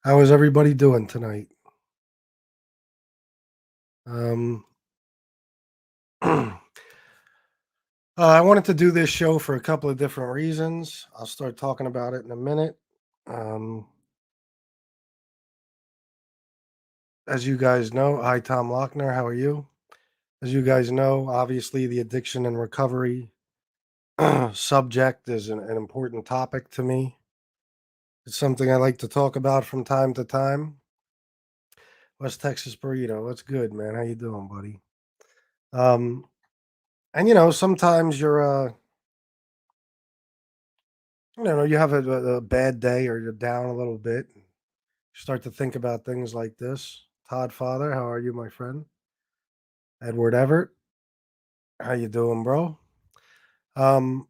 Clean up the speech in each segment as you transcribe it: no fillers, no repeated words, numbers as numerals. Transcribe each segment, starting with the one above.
How is everybody doing tonight? Um, I wanted to do this show for a couple of different reasons. I'll start talking about it in a minute. Um, as you guys know, hi, Tom Lochner. How are you? As you guys know, obviously, the addiction and recovery subject is an important topic to me. It's something I like to talk about from time to time. West Texas burrito. What's good, man? How you doing, buddy? Um, and sometimes you have a bad day or you're down a little bit. Start to think about things like this. Todd Father, how are you, my friend? Edward Everett, how you doing, bro? Um,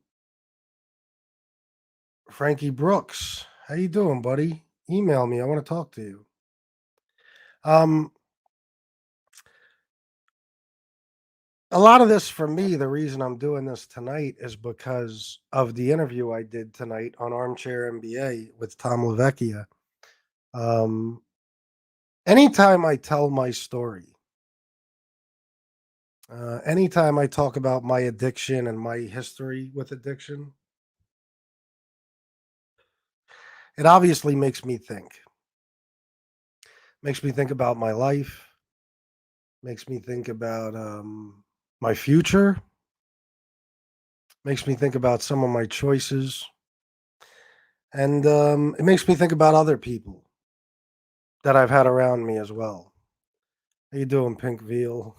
Frankie Brooks, how you doing, buddy? Email me. I want to talk to you. Um, a lot of this for me, the reason I'm doing this tonight is because of the interview I did tonight on Armchair MBA with Tom Lavecchia. Um, anytime I tell my story, anytime I talk about my addiction and my history with addiction, it obviously makes me think. Makes me think about my life, makes me think about my future, makes me think about some of my choices, and it makes me think about other people that I've had around me as well. How you doing, Pink Veal?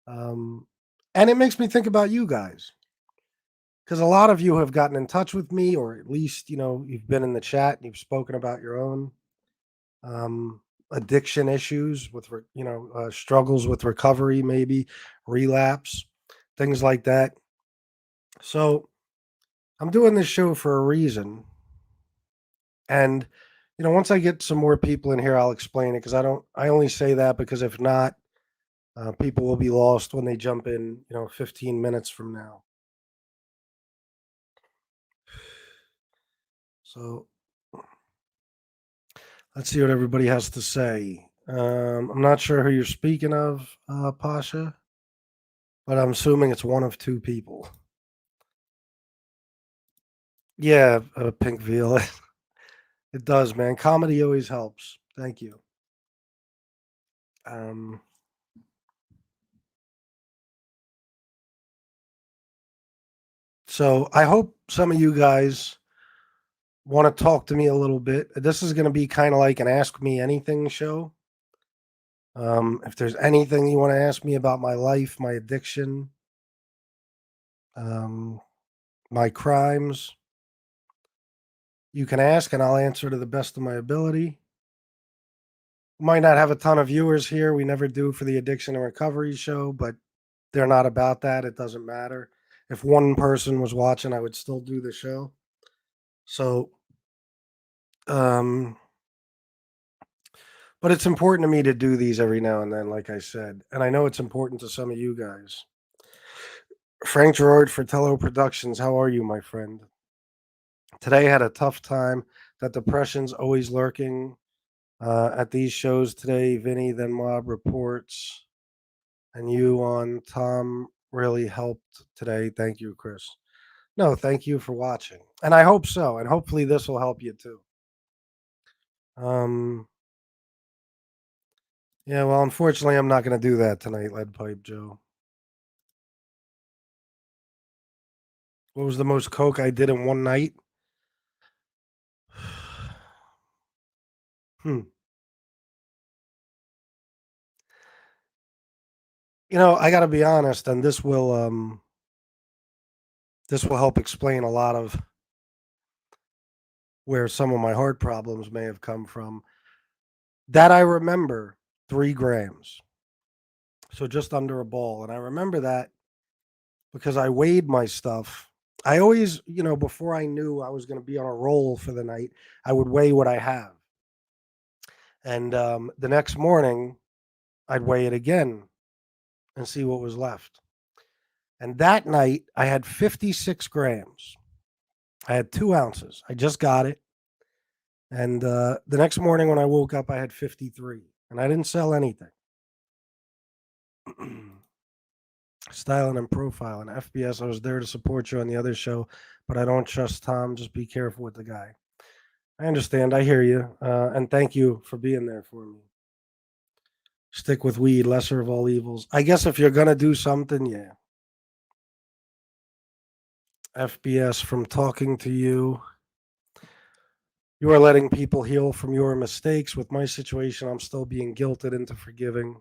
Um, and it makes me think about you guys because a lot of you have gotten in touch with me, or at least you've been in the chat and you've spoken about your own um, addiction issues with struggles with recovery, maybe relapse, things like that. So I'm doing this show for a reason, and once I get some more people in here, I'll explain it because I only say that because if not, people will be lost when they jump in 15 minutes from now. So let's see what everybody has to say. I'm not sure who you're speaking of, Pasha, but I'm assuming it's one of two people. Yeah, Pink Veal. It does, man. Comedy always helps. Thank you. Um, so I hope some of you guys want to talk to me a little bit. This is going to be kind of like an Ask Me Anything show. If there's anything you want to ask me about my life, my addiction, um, my crimes, you can ask and I'll answer to the best of my ability. Might not have a ton of viewers here. We never do for the addiction and recovery show, but they're not about that. It doesn't matter. If one person was watching, I would still do the show. So, um, but it's important to me to do these every now and then, like I said. And I know it's important to some of you guys. Frank Gerard for Tello Productions. How are you, my friend? Today had a tough time. That depression's always lurking at these shows today. Vinny, then Mob Reports, and you on Tom really helped today. Thank you, Chris. No, thank you for watching. And I hope so. And hopefully this will help you too. Um, yeah, well, unfortunately, I'm not going to do that tonight, Lead Pipe Joe. What was the most coke I did in one night? hmm. I got to be honest, and this will help explain a lot of where some of my heart problems may have come from. That I remember 3 grams, so just under a ball, and I remember that because I weighed my stuff. I always, before I knew I was going to be on a roll for the night, I would weigh what I have. And the next morning, I'd weigh it again and see what was left. And that night, I had 56 grams. I had 2 ounces. I just got it. And the next morning when I woke up, I had 53, and I didn't sell anything. Styling and profiling. FBS, I was there to support you on the other show, but I don't trust Tom. Just be careful with the guy. I understand. I hear you. And thank you for being there for me. Stick with weed, lesser of all evils. I guess if you're going to do something, yeah. FBS, from talking to you, you are letting people heal from your mistakes. With my situation, I'm still being guilted into forgiving.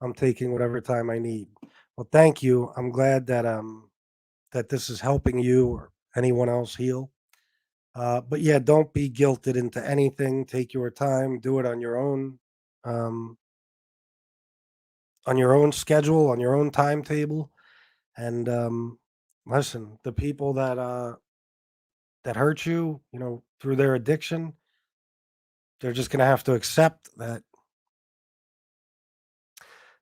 I'm taking whatever time I need. Well, thank you. I'm glad that this is helping you or anyone else heal. But yeah, don't be guilted into anything. Take your time. Do it um, on your own schedule, on your own timetable. And listen, the people that hurt you, through their addiction, they're just gonna have to accept that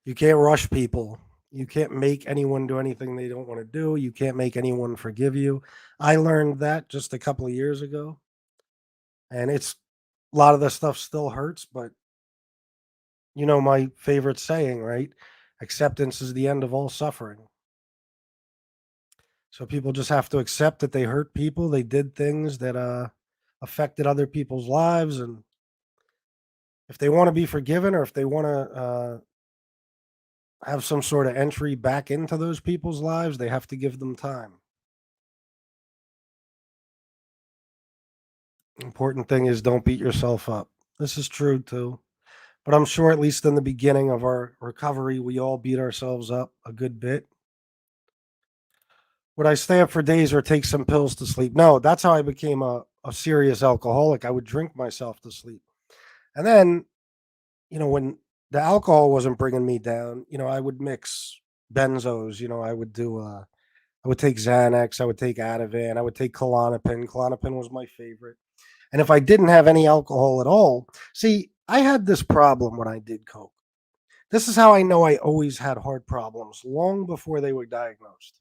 you can't rush people. You can't make anyone do anything they don't want to do. You can't make anyone forgive you. I learned that just a couple of years ago, and it's a lot of the stuff still hurts, but you know my favorite saying, right? Acceptance is the end of all suffering. So people just have to accept that they hurt people, they did things that affected other people's lives, and if they want to be forgiven or if they want to have some sort of entry back into those people's lives, they have to give them time. Important thing is don't beat yourself up. This is true too. But I'm sure at least in the beginning of our recovery, we all beat ourselves up a good bit. Would I stay up for days or take some pills to sleep? No, that's how I became a serious alcoholic. I would drink myself to sleep. And then, when the alcohol wasn't bringing me down, I would mix benzos. I would take Xanax, I would take Ativan, I would take Klonopin. Klonopin was my favorite. And if I didn't have any alcohol at all, see, I had this problem when I did coke. This is how I know I always had heart problems long before they were diagnosed.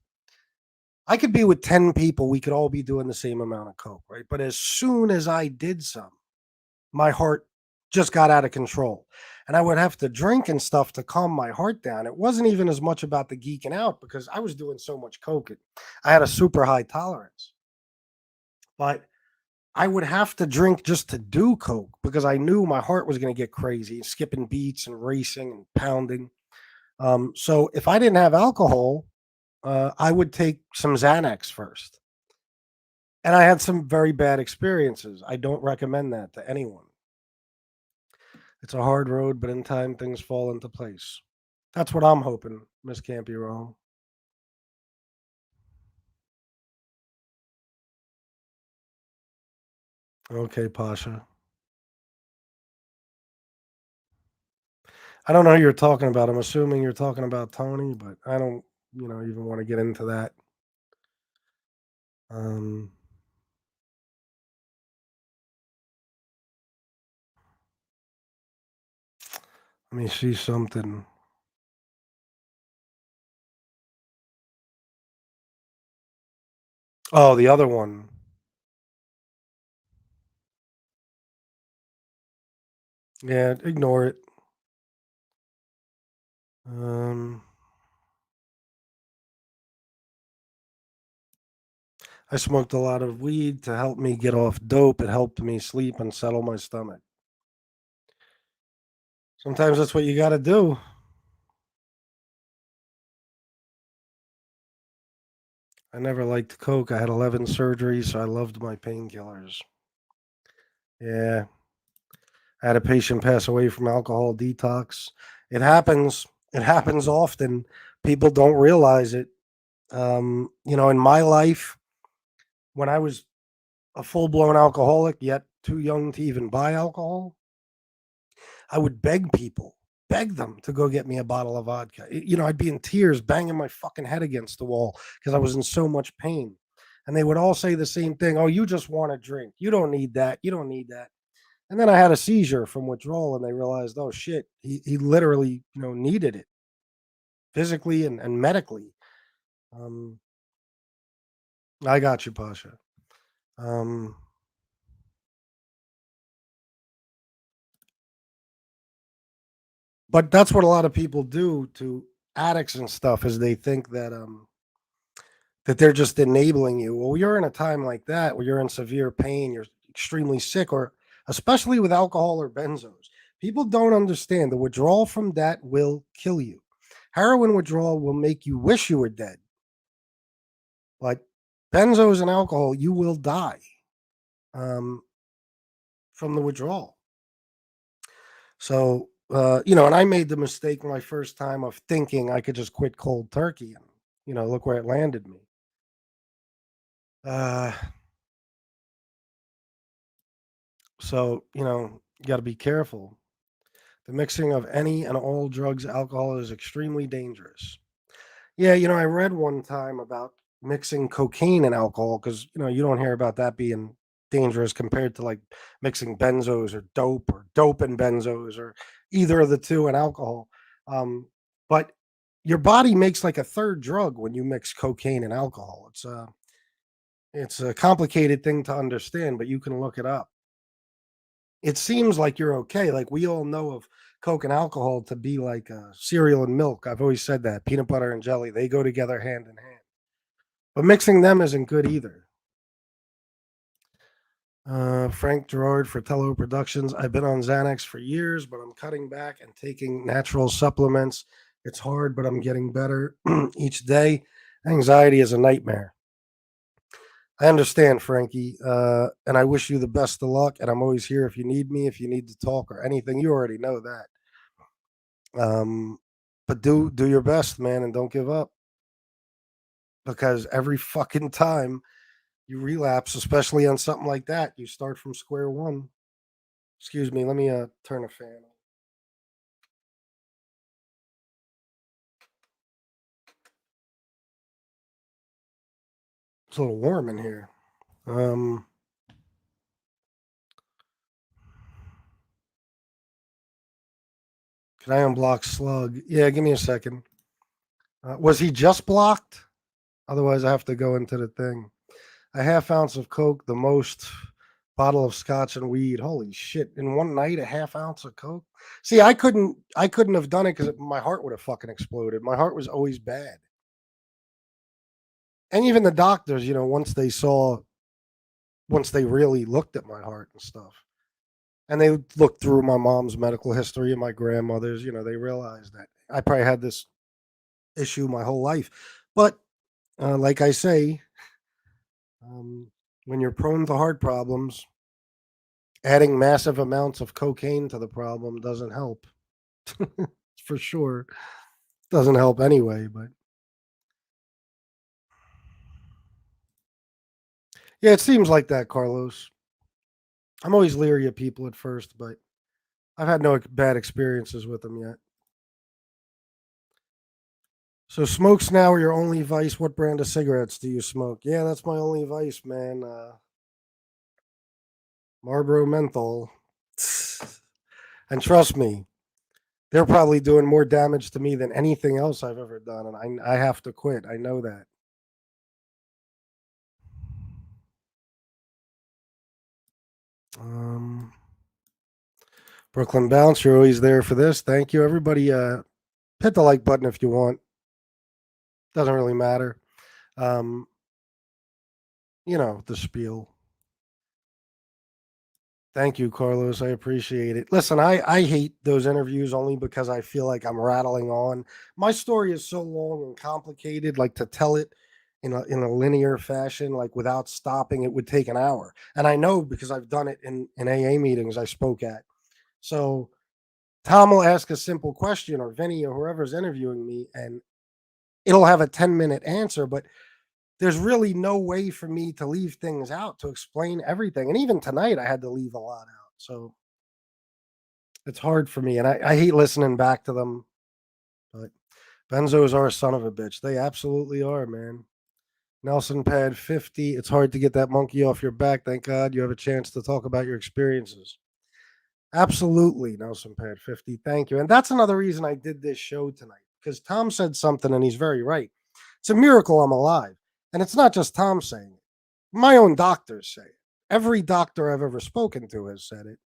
I could be with 10 people, we could all be doing the same amount of coke, right? But as soon as I did some, my heart just got out of control. And I would have to drink and stuff to calm my heart down. It wasn't even as much about the geeking out because I was doing so much coke. I had a super high tolerance. But I would have to drink just to do coke because I knew my heart was going to get crazy, skipping beats and racing and pounding. So if I didn't have alcohol, I would take some Xanax first. And I had some very bad experiences. I don't recommend that to anyone. It's a hard road, but in time things fall into place. That's what I'm hoping. Miss can't be wrong. Okay, Pasha. I don't know who you're talking about. I'm assuming you're talking about Tony, but I don't, even want to get into that. Um, Let me see something. Oh, the other one. Yeah, ignore it. Um, I smoked a lot of weed to help me get off dope. It helped me sleep and settle my stomach. Sometimes that's what you got to do. I never liked coke. I had 11 surgeries, so I loved my painkillers. Yeah, I had a patient pass away from alcohol detox. It happens. It happens often. People don't realize it. In my life, when I was a full blown alcoholic, yet too young to even buy alcohol, I would beg them to go get me a bottle of vodka. I'd be in tears, banging my fucking head against the wall because I was in so much pain. And they would all say the same thing. Oh, you just want to drink. You don't need that. You don't need that. And then I had a seizure from withdrawal, and they realized, oh shit, he literally, needed it physically and medically. Um, I got you, Pasha. Um, But that's what a lot of people do to addicts and stuff is they think that they're just enabling you. Well, you're in a time like that where you're in severe pain, you're extremely sick, or especially with alcohol or benzos. People don't understand the withdrawal from that will kill you. Heroin withdrawal will make you wish you were dead. But benzos and alcohol, you will die um, from the withdrawal. So, and I made the mistake my first time of thinking I could just quit cold turkey. And, look where it landed me. Uh, so, you got to be careful. The mixing of any and all drugs, alcohol is extremely dangerous. Yeah, I read one time about mixing cocaine and alcohol because, you don't hear about that being dangerous compared to like mixing benzos or dope and benzos or either of the two and alcohol. But your body makes like a third drug when you mix cocaine and alcohol. It's a complicated thing to understand, but you can look it up. It seems like you're okay. Like we all know of Coke and alcohol to be like cereal and milk. I've always said that peanut butter and jelly, they go together hand in hand. But mixing them isn't good either. Frank Gerard for Tello Productions. I've been on Xanax for years, but I'm cutting back and taking natural supplements. It's hard, but I'm getting better each day. Anxiety is a nightmare. I understand, Frankie, and I wish you the best of luck. And I'm always here if you need me, if you need to talk or anything. You already know that. Um, but do your best, man, and don't give up because every fucking time you relapse, especially on something like that, you start from square one. Excuse me, let me turn a fan on. It's a little warm in here. Um, can I unblock Slug? Yeah, give me a second. Was he just blocked? Otherwise, I have to go into the thing. A half ounce of Coke, the most bottle of scotch and weed. Holy shit! In one night, a half ounce of Coke. See, I couldn't have done it because my heart would have fucking exploded. My heart was always bad, and even the doctors, once they really looked at my heart and stuff, and they looked through my mom's medical history and my grandmother's, they realized that I probably had this issue my whole life. But like I say, um, when you're prone to heart problems, adding massive amounts of cocaine to the problem doesn't help. For sure. Doesn't help anyway, but yeah, it seems like that, Carlos. I'm always leery of people at first, but I've had no bad experiences with them yet. So smokes now are your only vice. What brand of cigarettes do you smoke? Yeah, that's my only vice, man. Marlboro menthol. And trust me, they're probably doing more damage to me than anything else I've ever done, and I have to quit. I know that. Um, Brooklyn Bounce, you're always there for this. Thank you, everybody. Hit the like button if you want. Doesn't really matter. Um, the spiel. Thank you, Carlos. I appreciate it. Listen, I hate those interviews only because I feel like I'm rattling on. My story is so long and complicated, like to tell it in a linear fashion, like without stopping, it would take an hour. And I know because I've done it in AA meetings I spoke at. So Tom will ask a simple question, or Vinny or whoever's interviewing me, and it'll have a 10-minute answer, but there's really no way for me to leave things out to explain everything. And even tonight, I had to leave a lot out. So it's hard for me. And I hate listening back to them. But benzos are a son of a bitch. They absolutely are, man. Nelson Pad 50. It's hard to get that monkey off your back. Thank God you have a chance to talk about your experiences. Absolutely, Nelson Pad 50. Thank you. And that's another reason I did this show tonight because Tom said something and he's very right. It's a miracle I'm alive. And it's not just Tom saying it. My own doctors say it. Every doctor I've ever spoken to has said it.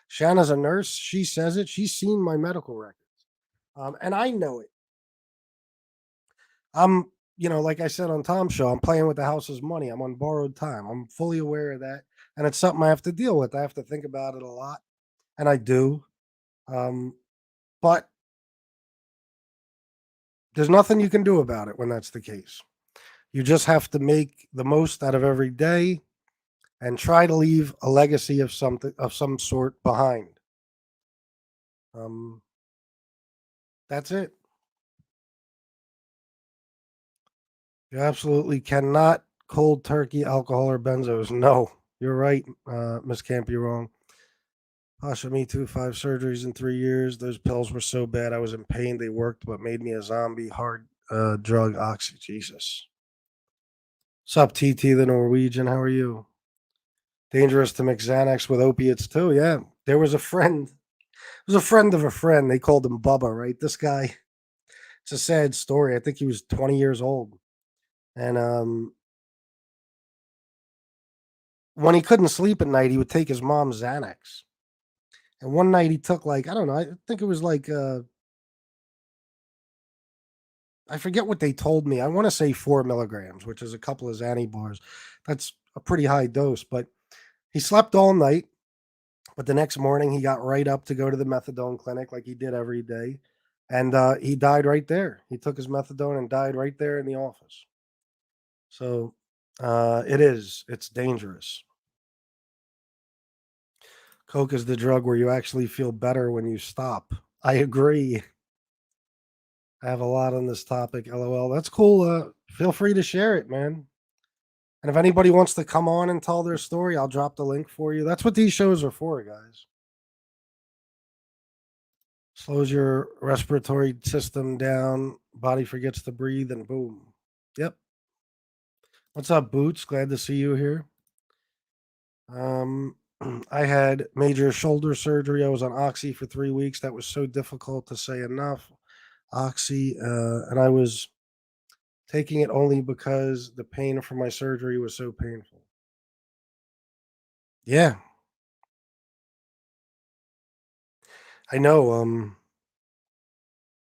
Shanna's a nurse. She says it. She's seen my medical records. And I know it. I'm, like I said on Tom's show, I'm playing with the house's money. I'm on borrowed time. I'm fully aware of that, and it's something I have to deal with. I have to think about it a lot, and I do. Um, but there's nothing you can do about it when that's the case. You just have to make the most out of every day and try to leave a legacy of some sort behind. Um, that's it. You absolutely cannot cold turkey alcohol or benzos. No, you're right, Miss Can't Be Wrong. Pasha, me too. 5 surgeries in 3 years. Those pills were so bad. I was in pain. They worked, but made me a zombie. Hard drug oxy. Jesus. Sup, TT the Norwegian? How are you? Dangerous to mix Xanax with opiates too. Yeah, there was a friend. It was a friend of a friend. They called him Bubba. Right. This guy. It's a sad story. I think he was 20 years old, and when he couldn't sleep at night, he would take his mom's Xanax. And one night he took like I don't know. I think it was like I forget what they told me. I want to say 4 milligrams, which is a couple of Xanny bars. That's a pretty high dose. But he slept all night. But the next morning, he got right up to go to the methadone clinic like he did every day. And he died right there. He took his methadone and died right there in the office. So it is. It's dangerous. Coke is the drug where you actually feel better when you stop. I agree. I have a lot on this topic. LOL. That's cool. Feel free to share it, man. And if anybody wants to come on and tell their story, I'll drop the link for you. That's what these shows are for, guys. Slows your respiratory system down, body forgets to breathe, and boom. Yep. What's up, Boots? Glad to see you here. Um, I had major shoulder surgery. I was on Oxy for 3 weeks. That was so difficult to say enough. Oxy, and I was taking it only because the pain from my surgery was so painful. Yeah, I know.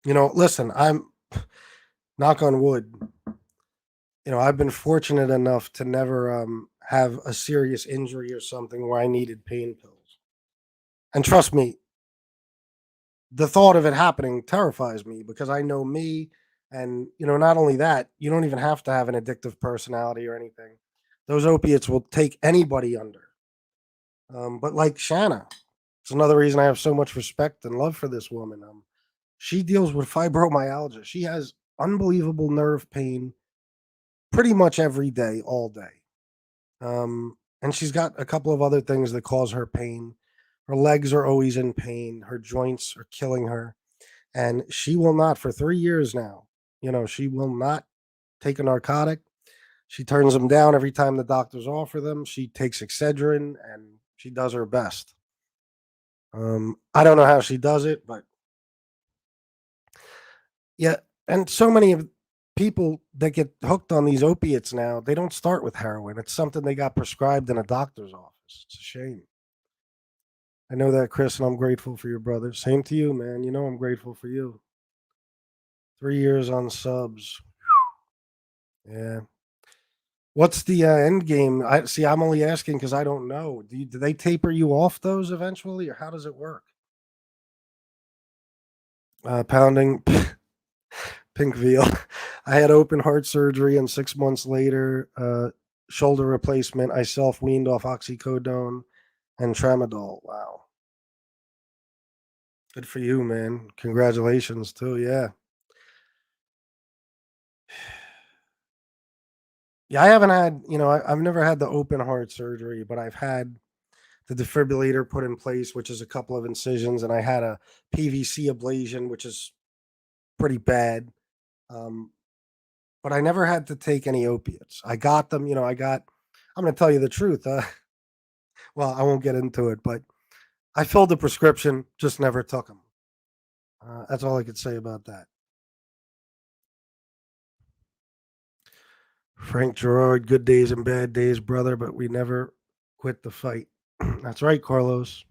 Listen, I'm knock on wood. I've been fortunate enough to never have a serious injury or something where I needed pain pills. And trust me, the thought of it happening terrifies me because I know me. And, not only that, you don't even have to have an addictive personality or anything. Those opiates will take anybody under. But like Shanna, it's another reason I have so much respect and love for this woman. She deals with fibromyalgia. She has unbelievable nerve pain pretty much every day, all day. And she's got a couple of other things that cause her pain. Her legs are always in pain. Her joints are killing her. And she will not, for 3 years now, she will not take a narcotic. She turns them down every time the doctors offer them. She takes Excedrin and she does her best. I don't know how she does it, but yeah. And so many of people that get hooked on these opiates now, they don't start with heroin. It's something they got prescribed in a doctor's office. It's a shame. I know that, Chris, and I'm grateful for your brother. Same to you, man. I'm grateful for you. 3 years on subs. Yeah. What's the end game? I see. I'm only asking because I don't know. Do they taper you off those eventually, or how does it work? Pounding pink veal. I had open heart surgery, and 6 months later, shoulder replacement. I self weaned off oxycodone and tramadol. Wow, good for you, man. Congratulations, too. Yeah. Yeah, I haven't had, I've never had the open heart surgery, but I've had the defibrillator put in place, which is a couple of incisions, and I had a PVC ablation, which is pretty bad. Um, but I never had to take any opiates. I got them, I'm going to tell you the truth. Well, I won't get into it, but I filled the prescription, just never took them. That's all I could say about that. Frank Gerard, good days and bad days, brother, but we never quit the fight. That's right, Carlos.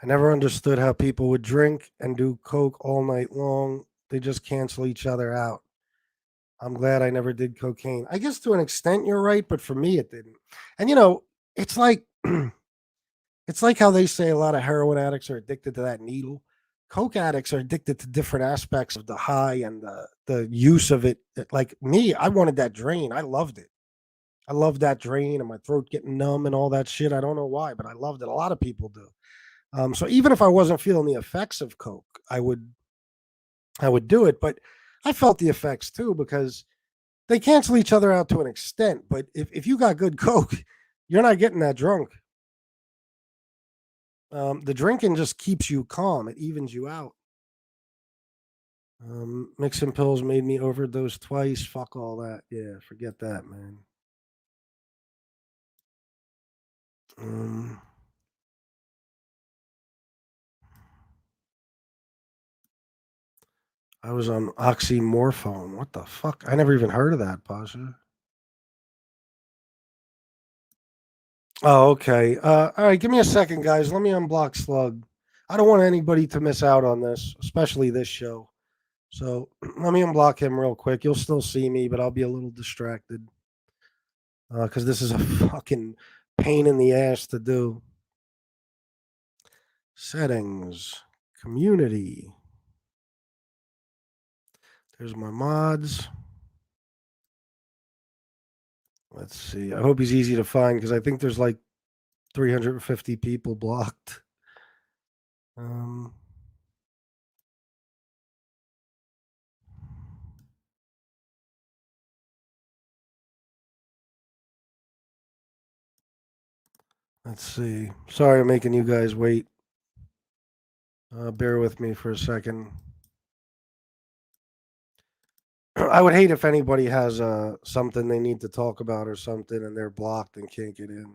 I never understood how people would drink and do coke all night long. They just cancel each other out. I'm glad I never did cocaine. I guess to an extent you're right, but for me it didn't. And it's like it's like how they say a lot of heroin addicts are addicted to that needle. Coke addicts are addicted to different aspects of the high and the use of it. Like me, I wanted that drain. I loved it. I loved that drain and my throat getting numb and all that shit. I don't know why, but I loved it. A lot of people do. So even if I wasn't feeling the effects of coke, I would do it. But I felt the effects too because they cancel each other out to an extent. But if you got good coke, you're not getting that drunk. The drinking just keeps you calm. It evens you out. Mixing pills made me overdose twice. Fuck all that. Yeah, forget that, man. Um, I was on oxymorphone. What the fuck? I never even heard of that, Pasha. Oh, okay. All right, give me a second, guys. Let me unblock Slug. I don't want anybody to miss out on this, especially this show. So let me unblock him real quick. You'll still see me, but I'll be a little distracted because this is a fucking pain in the ass to do. Settings, community. There's my mods. Let's see. I hope he's easy to find because I think there's like 350 people blocked. Um, let's see. Sorry, I'm making you guys wait. Bear with me for a second. I would hate if anybody has something they need to talk about or something and they're blocked and can't get in.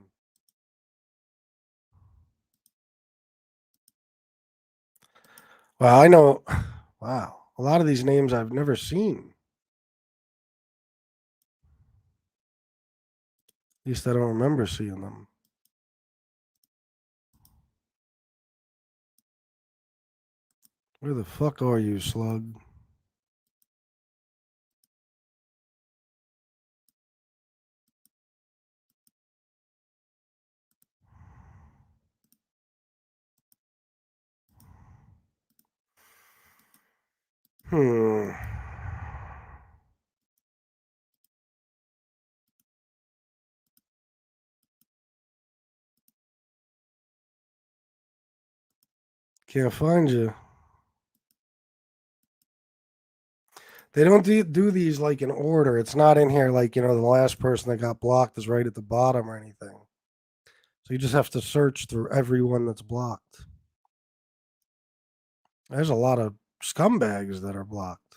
Well, I know. Wow, a lot of these names I've never seen. At least I don't remember seeing them. Where the fuck are you, Slug? Hmm. Can't find you. They don't do these like in order. It's not in here like, the last person that got blocked is right at the bottom or anything. So you just have to search through everyone that's blocked. There's a lot of scumbags that are blocked.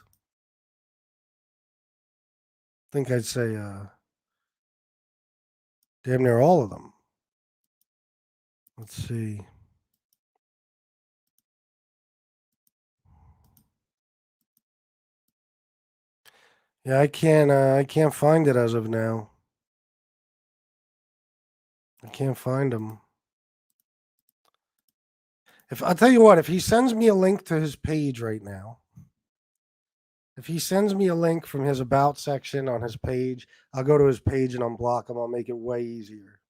I think I'd say damn near all of them. Let's see. Yeah, I can't find it as of now. I can't find him. If I'll tell you what, if he sends me a link to his page right now, if he sends me a link from his about section on his page, I'll go to his page and unblock him. I'll make it way easier.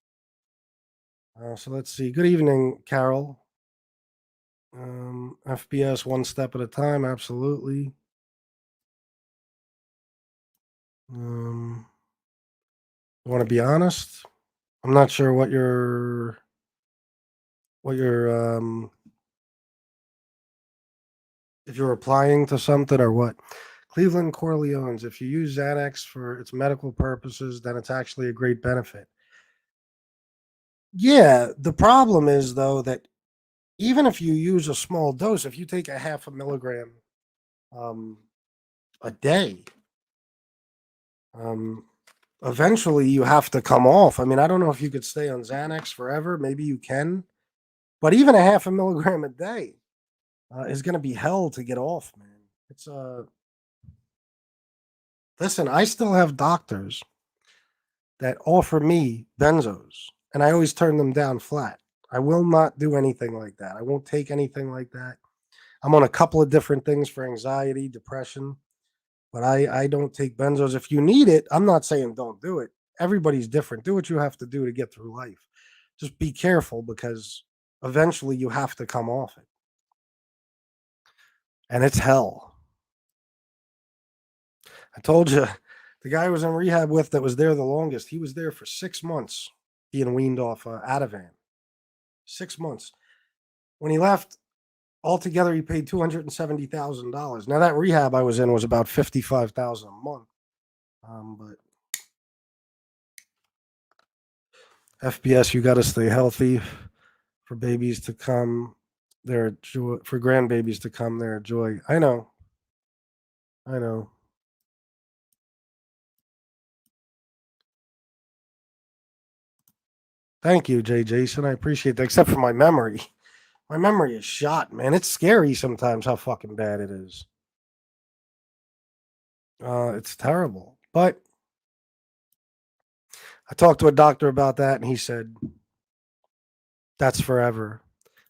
So let's see. Good evening, Carol. FBS one step at a time, absolutely. You want to be honest? I'm not sure what your if you're applying to something or what. Cleveland Corleones, if you use Xanax for its medical purposes, then it's actually a great benefit. Yeah, the problem is though that even if you use a small dose, if you take a half a milligram um, a day, um, eventually you have to come off. I mean, I don't know if you could stay on Xanax forever. Maybe you can, but even a half a milligram a day is going to be hell to get off, man. It's listen. I still have doctors that offer me benzos, and I always turn them down flat. I will not do anything like that. I won't take anything like that. I'm on a couple of different things for anxiety, depression, but I don't take benzos. If you need it, I'm not saying don't do it. Everybody's different. Do what you have to do to get through life. Just be careful because eventually you have to come off it. And it's hell. I told you, the guy I was in rehab with that was there the longest, he was there for 6 months being weaned off Ativan. 6 months. When he left, altogether he paid $270,000. Now that rehab I was in was about 55,000 a month. But FBS, you got to stay healthy for babies to come. They're joy for grandbabies to come. They're a joy. I know. I know. Thank you, Jay Jason. I appreciate that. Except for my memory. My memory is shot, man. It's scary sometimes how fucking bad it is. It's terrible. But I talked to a doctor about that, and he said that's forever.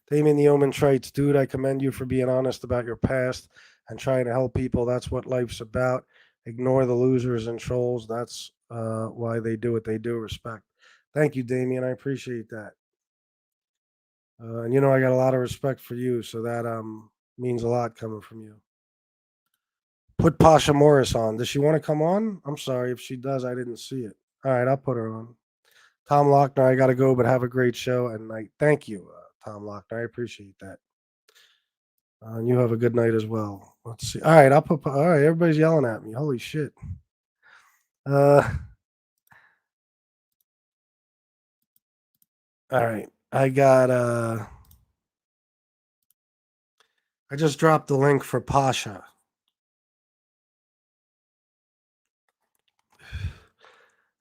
Damien the Omen Trites, dude, I commend you for being honest about your past and trying to help people. That's what life's about. Ignore the losers and trolls. That's why they do what they do. Respect. Thank you, Damien. I appreciate that. And you know, I got a lot of respect for you, so that means a lot coming from you. Put Pasha Morris on. Does she want to come on? I'm sorry if she does. I didn't see it. All right, I'll put her on. Tom Lochner, I got to go, but have a great show and night. Thank you, Tom Lochner. I appreciate that. And you have a good night as well. Let's see. All right, I'll put. All right, everybody's yelling at me. Holy shit. Uh, all right. I got. I just dropped the link for Pasha.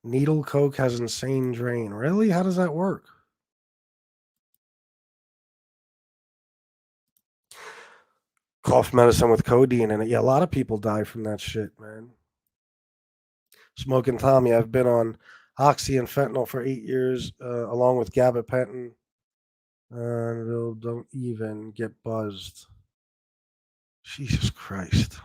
Needle coke has insane drain. Really? How does that work? Cough medicine with codeine in it. Yeah, a lot of people die from that shit, man. Smoking Tommy. I've been on oxy and fentanyl for 8 years, along with gabapentin. Don't even get buzzed. Jesus Christ.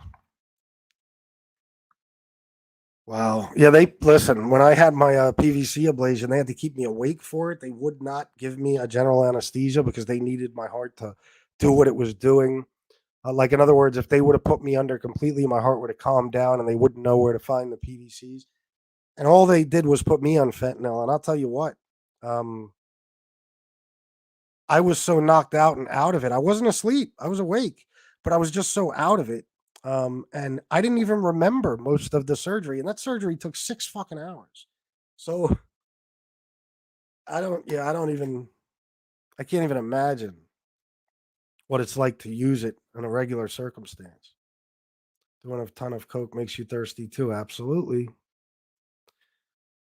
Wow. Yeah, they listen. When I had my PVC ablation, they had to keep me awake for it. They would not give me a general anesthesia because they needed my heart to do what it was doing. Like, in other words, if they would have put me under completely, my heart would have calmed down and they wouldn't know where to find the PVCs. And all they did was put me on fentanyl. And I'll tell you what, um, I was so knocked out and out of it. I wasn't asleep. I was awake, but I was just so out of it. And I didn't even remember most of the surgery. And that surgery took 6 fucking hours. So I don't even, I can't even imagine what it's like to use it in a regular circumstance. Doing a ton of coke makes you thirsty too. Absolutely.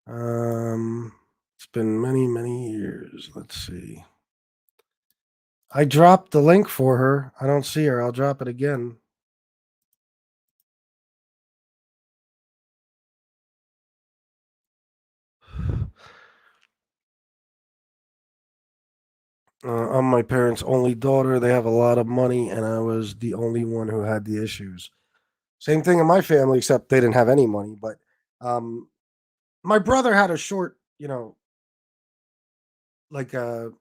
It's been many, many years. Let's see. I dropped the link for her. I don't see her. I'll drop it again. I'm my parents' only daughter. They have a lot of money, and I was the only one who had the issues. Same thing in my family, except they didn't have any money. But um, my brother had a short, like a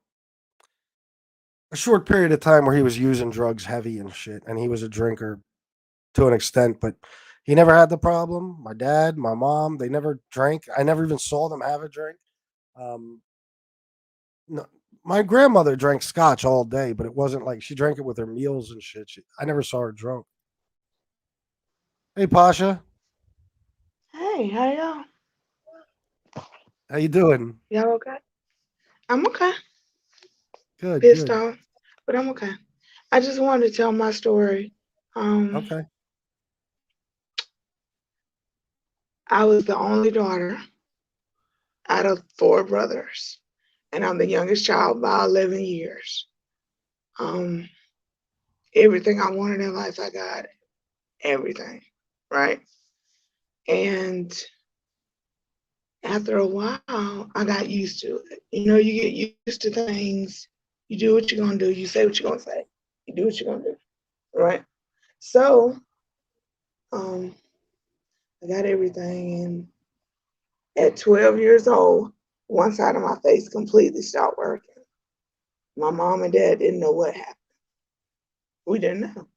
short period of time where he was using drugs heavy and shit, and he was a drinker to an extent, but he never had the problem. My dad, my mom, they never drank. I never even saw them have a drink. Um, no, my grandmother drank scotch all day, but it wasn't like she drank it with her meals and shit. I never saw her drunk. Hey, Pasha, Hey, how y'all? how you doing? Y'all okay? I'm okay. Good, Pissed good. off, but I'm okay. I just wanted to tell my story. Um, Okay. I was the only daughter out of four brothers, and I'm the youngest child by 11 years. Um, Everything I wanted in life, I got everything, right? And after a while, I got used to it. You know, you get used to things You do what you're gonna do. You say what you're gonna say. You do what you're gonna do. Right? So, um, I got everything, and at 12 years old, one side of my face completely stopped working. My mom and dad didn't know what happened. We didn't know.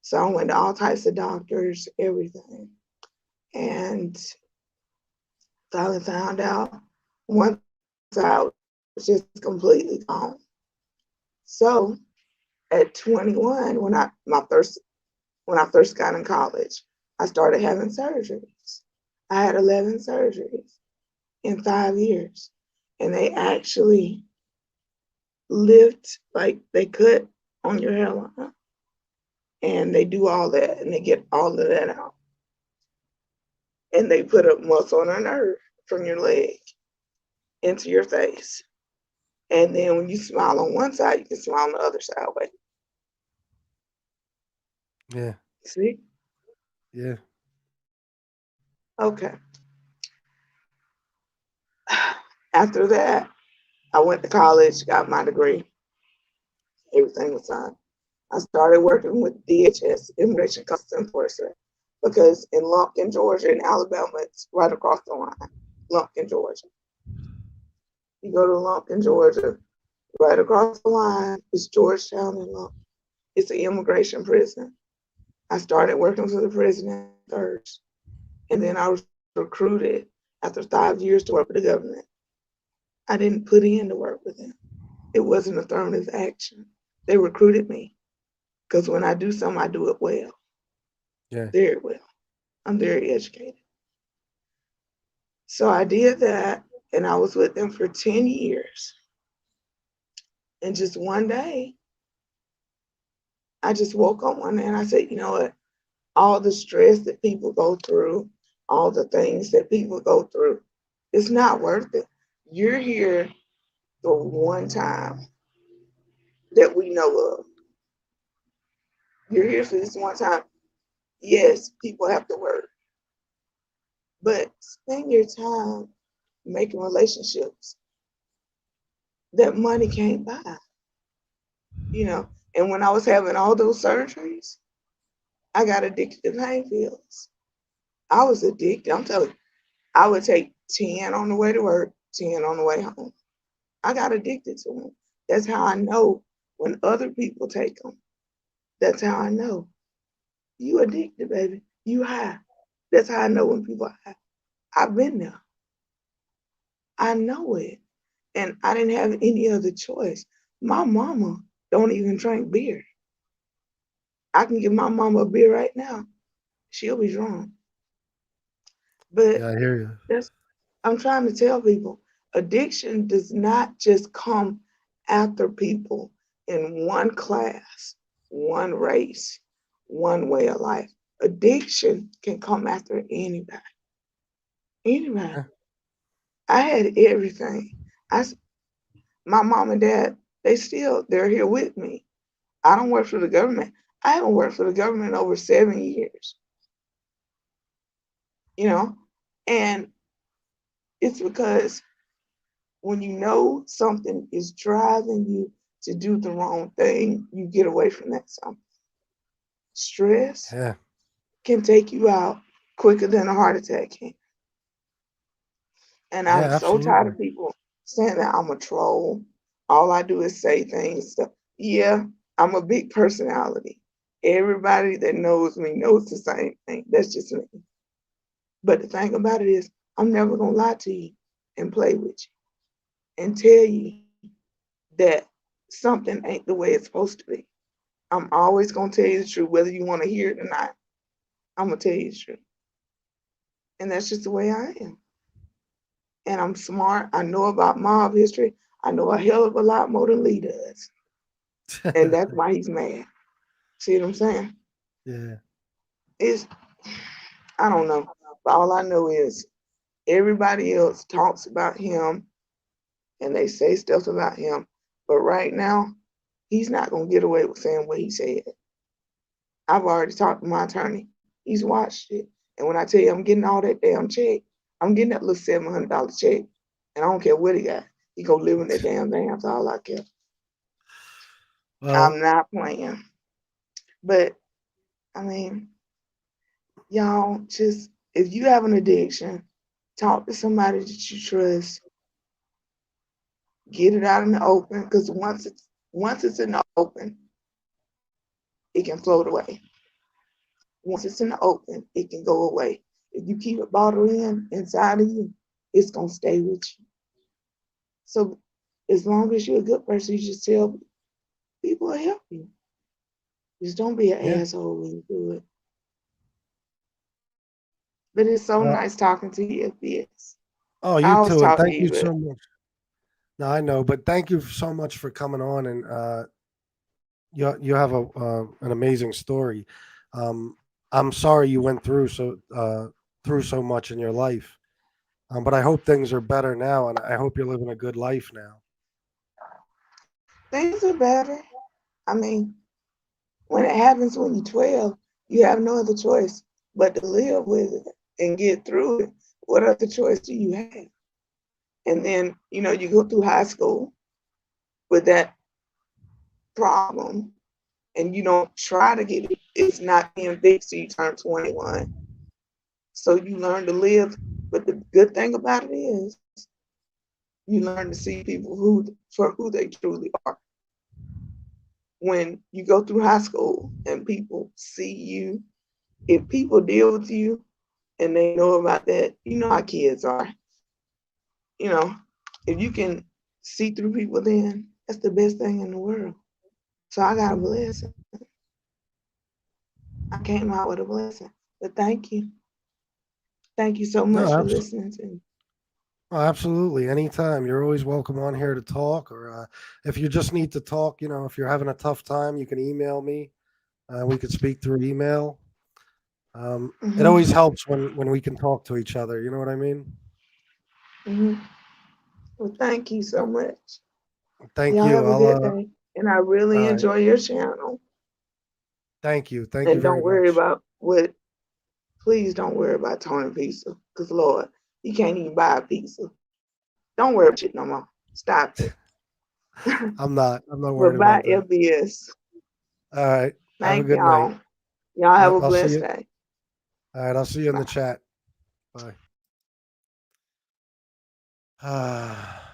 So I went to all types of doctors, everything. And finally found out one side was just completely gone. So at 21, when I first got in college, I started having surgeries. I had 11 surgeries in 5 years. And they actually lift, like they cut on your hairline and they do all that and they get all of that out. And they put a muscle and a nerve from your leg into your face. And then when you smile on one side, you can smile on the other side. Wait, Yeah. see? Yeah. Okay. After that, I went to college, got my degree. Everything was done. I started working with DHS, Immigration Customs Enforcement, because in Lumpkin, Georgia, and Alabama, it's right across the line. Lumpkin, Georgia. You go to Lumpkin, Georgia, right across the line is Georgetown and Lumpkin. It's an immigration prison. I started working for the prison first, and then I was recruited after 5 years to work for the government. I didn't put in to work with them. It wasn't affirmative action. They recruited me because when I do something, I do it well, Yeah. very well. I'm very educated. So I did that, and I was with them for 10 years. And just one day, I just woke up one day and I said, you know what? All the stress that people go through, all the things that people go through, it's not worth it. You're here the one time that we know of. You're here for this one time. Yes, people have to work, but spend your time making relationships that money can't buy, you know. And when I was having all those surgeries, I got addicted to pain pills. I was addicted. I'm telling you, I would take 10 on the way to work, 10 on the way home. I got addicted to them. That's how I know when other people take them. That's how I know. You addicted, baby. You high. That's how I know when people are high. I've been there. I know it. And I didn't have any other choice. My mama don't even drink beer. I can give my mama a beer right now. She'll be drunk. But Yeah, I hear you. that's I'm trying to tell people addiction does not just come after people in one class, one race, one way of life. Addiction can come after anybody. Anybody. Yeah. I had everything. I, my mom and dad, they're here with me. I don't work for the government. I haven't worked for the government in over 7 years, you know? And it's because when you know something is driving you to do the wrong thing, you get away from that something. Stress Yeah. can take you out quicker than a heart attack can. And I'm Yeah, so tired absolutely. of people saying that I'm a troll. All I do is say things. Stuff. Yeah, I'm a big personality. Everybody that knows me knows the same thing. That's just me. But the thing about it is, I'm never going to lie to you and play with you and tell you that something ain't the way it's supposed to be. I'm always going to tell you the truth, whether you want to hear it or not. I'm going to tell you the truth. And that's just the way I am. And I'm smart. I know about mob history. I know a hell of a lot more than Lee does. And that's why he's mad. See what I'm saying? Yeah. It's, I don't know. But all I know is everybody else talks about him and they say stuff about him. But right now, he's not going to get away with saying what he said. I've already talked to my attorney. He's watched it. And when I tell you I'm getting all that damn check, I'm getting that little $700 check. And I don't care what he got. He go live in that damn van. That's all I care. Well, I'm not playing. But I mean, y'all just if you have an addiction, talk to somebody that you trust, get it out in the open. Because once it's in the open, it can float away. Once it's in the open, it can go away. If you keep it bottled in inside of you, it's gonna stay with you. So as long as you're a good person, you just tell people to help you. Just don't be an yeah. asshole when you do it. But it's so Uh, nice talking to you, FBS. oh, I you always too, and talk to thank you, you but so much. No, I know, but thank you so much for coming on, and you have a an amazing story. Um, I'm sorry you went through so much in your life, but I hope things are better now, and I hope you're living a good life now. things are better. I mean, when it happens when you're 12, you have no other choice but to live with it and get through it. What other choice do you have? And then, you go through high school with that problem and you don't try to get it. It's not being fixed till you turn 21. So you learn to live. But the good thing about it is you learn to see people for who they truly are. When you go through high school and people see you, if people deal with you and they know about that, you know how kids are. You know, if you can see through people, then that's the best thing in the world. So I got a blessing. I came out with a blessing. But thank you. Thank you so No, much for listening to me. absolutely. Anytime, you're always welcome on here to talk, or if you just need to talk, if you're having a tough time, you can email me. We could speak through email. It Hmm. always helps when we can talk to each other. You know what I mean? Hmm. Well, thank you so much. Thank Y'all you. have a I'll good day. And I really all right. enjoy your channel. Thank you. Thank you And don't very worry much. about please don't worry about Tony Pizza. Because, Lord, you can't even buy a pizza. Don't worry about it no more. Stop it. I'm not But worried bye, about that. FBS. All right. Have a Thank good night. y'all. Y'all have Yep. a I'll see blessed you. day. All right. I'll see you in the Bye. chat. Bye.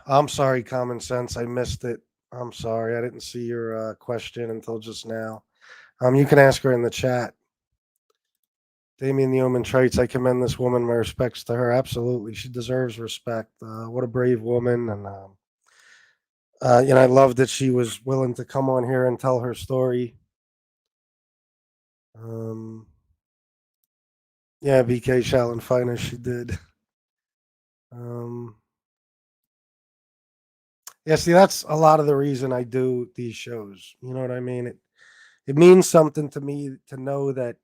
I'm sorry, Common Sense. I missed it. I'm sorry. I didn't see your question until just now. You can ask her in the chat. Damien Yeoman traits. I commend this woman. My respects to her. Absolutely, she deserves respect. What a brave woman, and I love that she was willing to come on here and tell her story. Um, yeah, BK Shallon, fine as she did. Um, yeah, see, that's a lot of the reason I do these shows. You know what I mean? It means something to me to know that,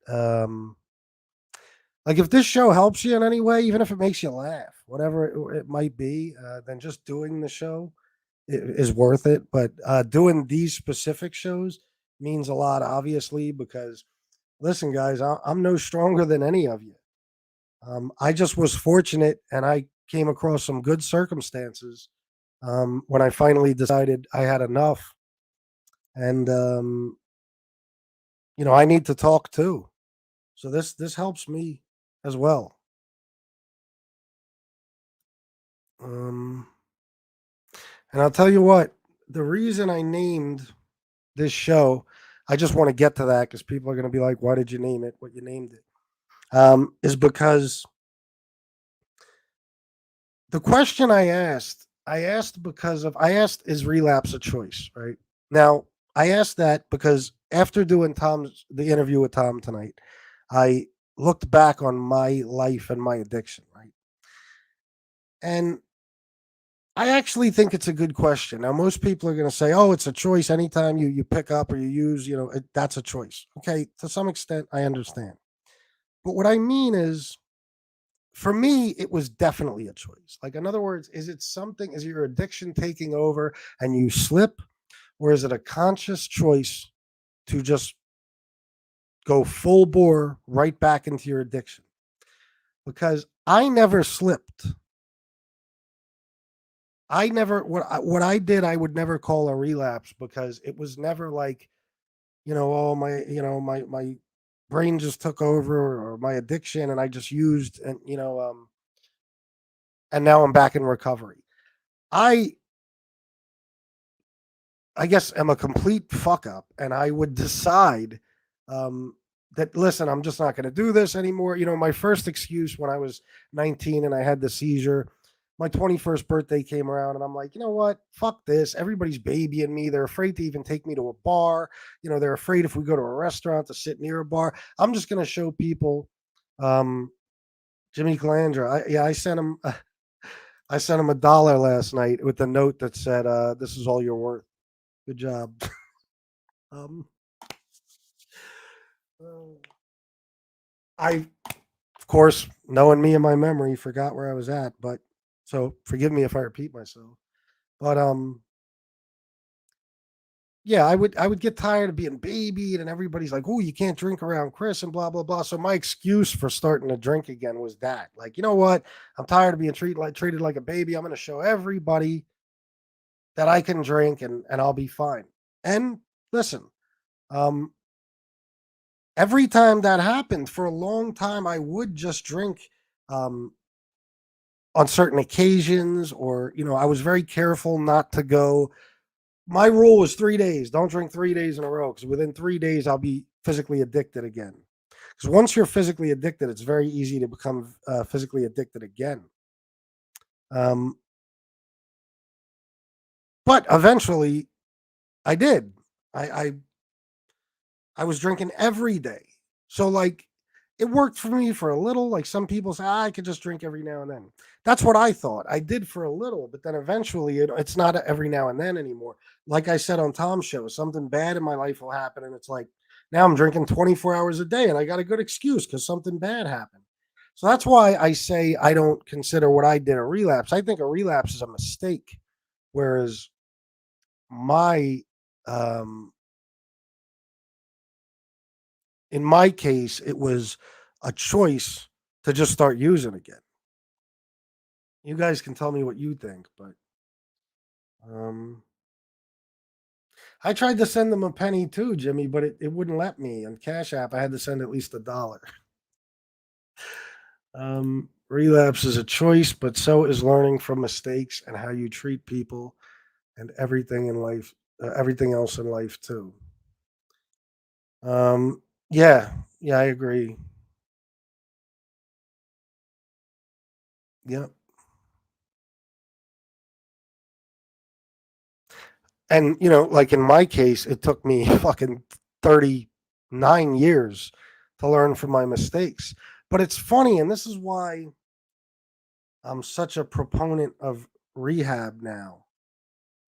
like, if this show helps you in any way, even if it makes you laugh, whatever it might be, then just doing the show is worth it. But doing these specific shows means a lot, obviously, because listen, guys, I'm no stronger than any of you. I just was fortunate and I came across some good circumstances when I finally decided I had enough. And, I need to talk too. So this helps me as well. Um, and I'll tell you what, the reason I named this show, I just want to get to that because people are going to be like, why did you name it what you named it? Is because the question I asked because of, I asked, is relapse a choice, right? Now, I asked that because after doing the interview with Tom tonight, I looked back on my life and my addiction, right? And I actually think it's a good question. Now, most people are going to say, "Oh, it's a choice. Anytime you pick up or you use, that's a choice." Okay, to some extent, I understand. But what I mean is, for me, it was definitely a choice. Like, in other words, is it something? Is your addiction taking over and you slip, or is it a conscious choice to just go full bore right back into your addiction? Because I never slipped. I never what I did I would never call a relapse because it was never like, oh my, my brain just took over or my addiction and I just used and and now I'm back in recovery. I I guess am a complete fuck up and I would decide um that listen, I'm just not going to do this anymore. My first excuse when I was 19 and I had the seizure, my 21st birthday came around and I'm like, you know what? Fuck this. Everybody's babying me. They're afraid to even take me to a bar. They're afraid if we go to a restaurant to sit near a bar. I'm just going to show people um Jimmy Calandra. I sent him I sent him $1 last night with a note that said, this is all you're worth. Good job. Um, I, of course, knowing me and my memory, forgot where I was at, but so forgive me if I repeat myself. But yeah, I would get tired of being babied, and everybody's like, "Oh, you can't drink around Chris," and blah blah blah. So my excuse for starting to drink again was that, like, you know what? I'm tired of being treated like a baby. I'm going to show everybody that I can drink, and I'll be fine. And listen, um, every time that happened for a long time, I would just drink. Um, on certain occasions, or I was very careful not to go. My rule was 3 days. Don't drink 3 days in a row because within 3 days I'll be physically addicted again. Because once you're physically addicted, it's very easy to become physically addicted again. um, but eventually I did. I was drinking every day. So like it worked for me for a little. Like some people say, I could just drink every now and then. That's what I thought. I did for a little, but then eventually it's not every now and then anymore. Like I said on Tom's show, something bad in my life will happen. And it's like, now I'm drinking 24 hours a day and I got a good excuse because something bad happened. So that's why I say I don't consider what I did a relapse. I think a relapse is a mistake. Whereas my, um, in my case, it was a choice to just start using again. You guys can tell me what you think, but um, I tried to send them a penny too, Jimmy, but it wouldn't let me. On Cash App, I had to send at least $1. Relapse is a choice, but so is learning from mistakes and how you treat people and everything in life, everything else in life too. Um, yeah, yeah, I agree. Yeah. And like in my case, it took me fucking 39 years to learn from my mistakes. But it's funny, and this is why I'm such a proponent of rehab now.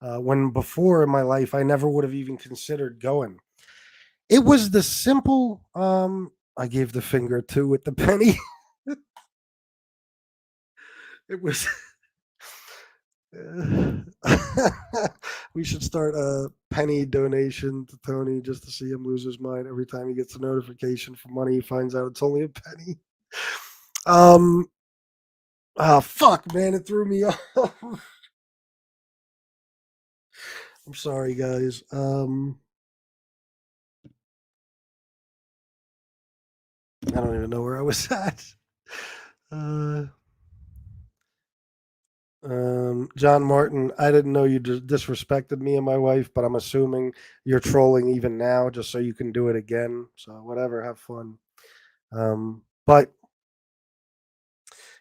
When before in my life, I never would have even considered going. It was the simple. I gave the finger to with the penny. It was. We should start a penny donation to Tony just to see him lose his mind every time he gets a notification for money. He finds out it's only a penny. Um. Fuck, man, it threw me off. I'm sorry, guys. I don't even know where I was at. Uh, John Martin, I didn't know you disrespected me and my wife, but I'm assuming you're trolling even now just so you can do it again. So whatever, have fun. But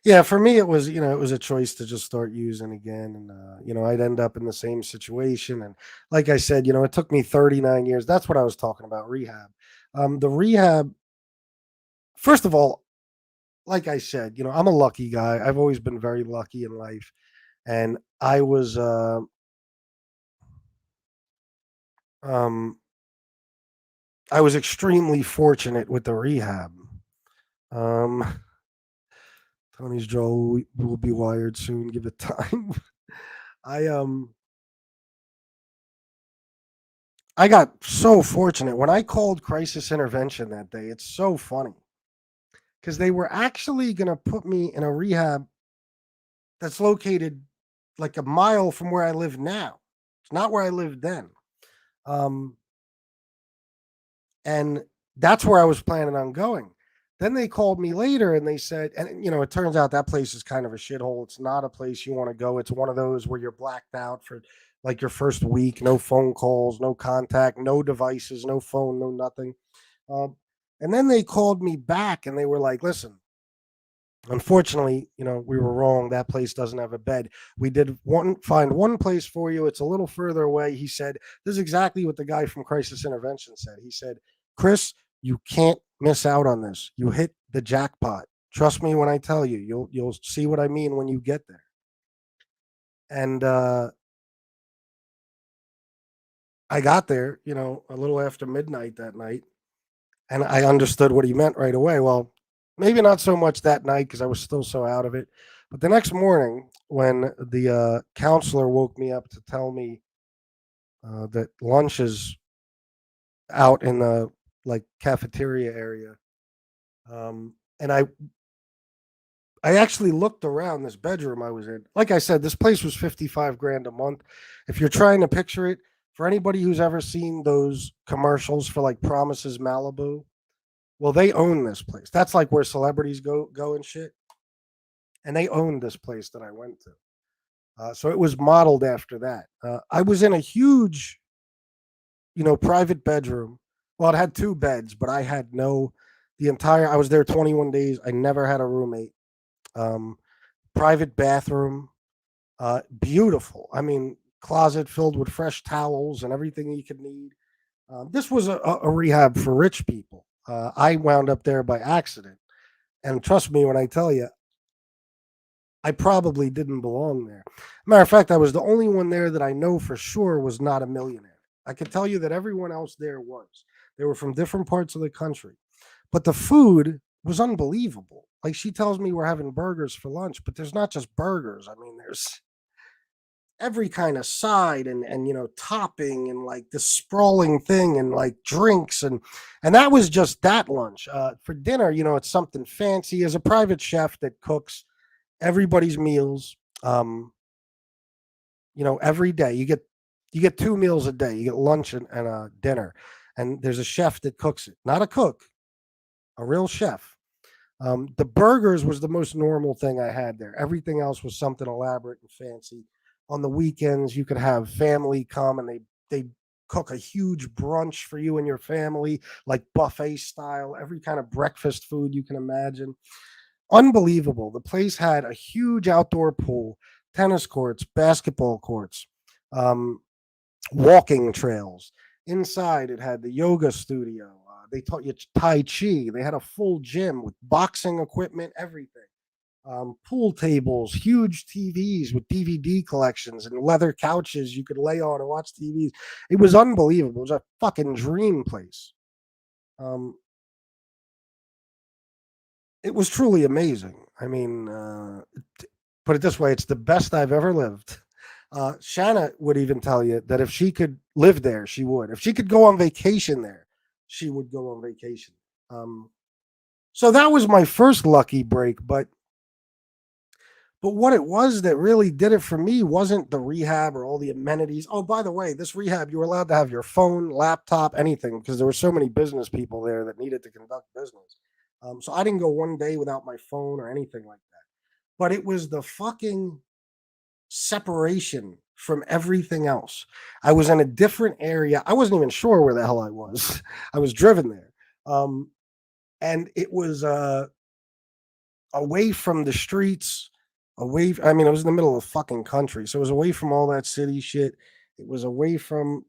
yeah, for me, it was a choice to just start using again, and I'd end up in the same situation. And like I said, it took me 39 years. That's what I was talking about, rehab. The rehab, first of all, like I said, I'm a lucky guy. I've always been very lucky in life, and um, I was extremely fortunate with the rehab. Um, Tony's jaw will be wired soon. Give it time. I um I got so fortunate when I called crisis intervention that day. It's so funny because they were actually going to put me in a rehab that's located like a mile from where I live now. It's not where I lived then. Um, and that's where I was planning on going. Then they called me later and they said, and it turns out that place is kind of a shithole. It's not a place you want to go. It's one of those where you're blacked out for like your first week, no phone calls, no contact, no devices, no phone, no nothing. Um, and then they called me back and they were like, listen, unfortunately, we were wrong. That place doesn't have a bed. We did find one place for you. It's a little further away. He said, this is exactly what the guy from Crisis Intervention said. He said, Chris, you can't miss out on this. You hit the jackpot. Trust me when I tell you. You'll see what I mean when you get there. And I got there, a little after midnight that night, and I understood what he meant right away. Well, maybe not so much that night because I was still so out of it. But the next morning, when the counselor woke me up to tell me that lunch is out in the like cafeteria area, and I actually looked around this bedroom I was in. Like I said, this place was 55 grand a month. If you're trying to picture it, for anybody who's ever seen those commercials for like Promises Malibu, well, they own this place. That's like where celebrities go and shit. And they owned this place that I went to. So it was modeled after that. I was in a huge, private bedroom. Well, it had two beds, but I had I was there 21 days. I never had a roommate. Um, Private bathroom, beautiful. I mean, closet filled with fresh towels and everything you could need. This was a rehab for rich people. I wound up there by accident. And trust me when I tell you, I probably didn't belong there. Matter of fact, I was the only one there that I know for sure was not a millionaire. I can tell you that everyone else there was. They were from different parts of the country. But the food was unbelievable. Like she tells me we're having burgers for lunch, but there's not just burgers. I mean, there's every kind of side and topping and like this sprawling thing and like drinks and that was just that lunch. For dinner, it's something fancy. As a private chef that cooks everybody's meals, every day you get two meals a day. You get lunch and dinner, and there's a chef that cooks it, not a cook, a real chef. The burgers was the most normal thing I had there. Everything else was something elaborate and fancy. On the weekends, you could have family come and they cook a huge brunch for you and your family, like buffet style, every kind of breakfast food you can imagine. Unbelievable. The place had a huge outdoor pool, tennis courts, basketball courts, um, walking trails. Inside, it had the yoga studio. They taught you Tai Chi. They had a full gym with boxing equipment, everything. Pool tables, huge TVs with DVD collections, and leather couches you could lay on and watch TVs. It was unbelievable. It was a fucking dream place. Um, it was truly amazing. I mean, put it this way, it's the best I've ever lived. Shanna would even tell you that if she could live there, she would. If she could go on vacation there, she would go on vacation. Um, so that was my first lucky break, but what it was that really did it for me wasn't the rehab or all the amenities. Oh, by the way, this rehab, you were allowed to have your phone, laptop, anything, because there were so many business people there that needed to conduct business. So I didn't go one day without my phone or anything like that. But it was the fucking separation from everything else. I was in a different area. I wasn't even sure where the hell I was. I was driven there. Um, and it was away from the streets, I mean, it was in the middle of the fucking country. So it was away from all that city shit. It was away from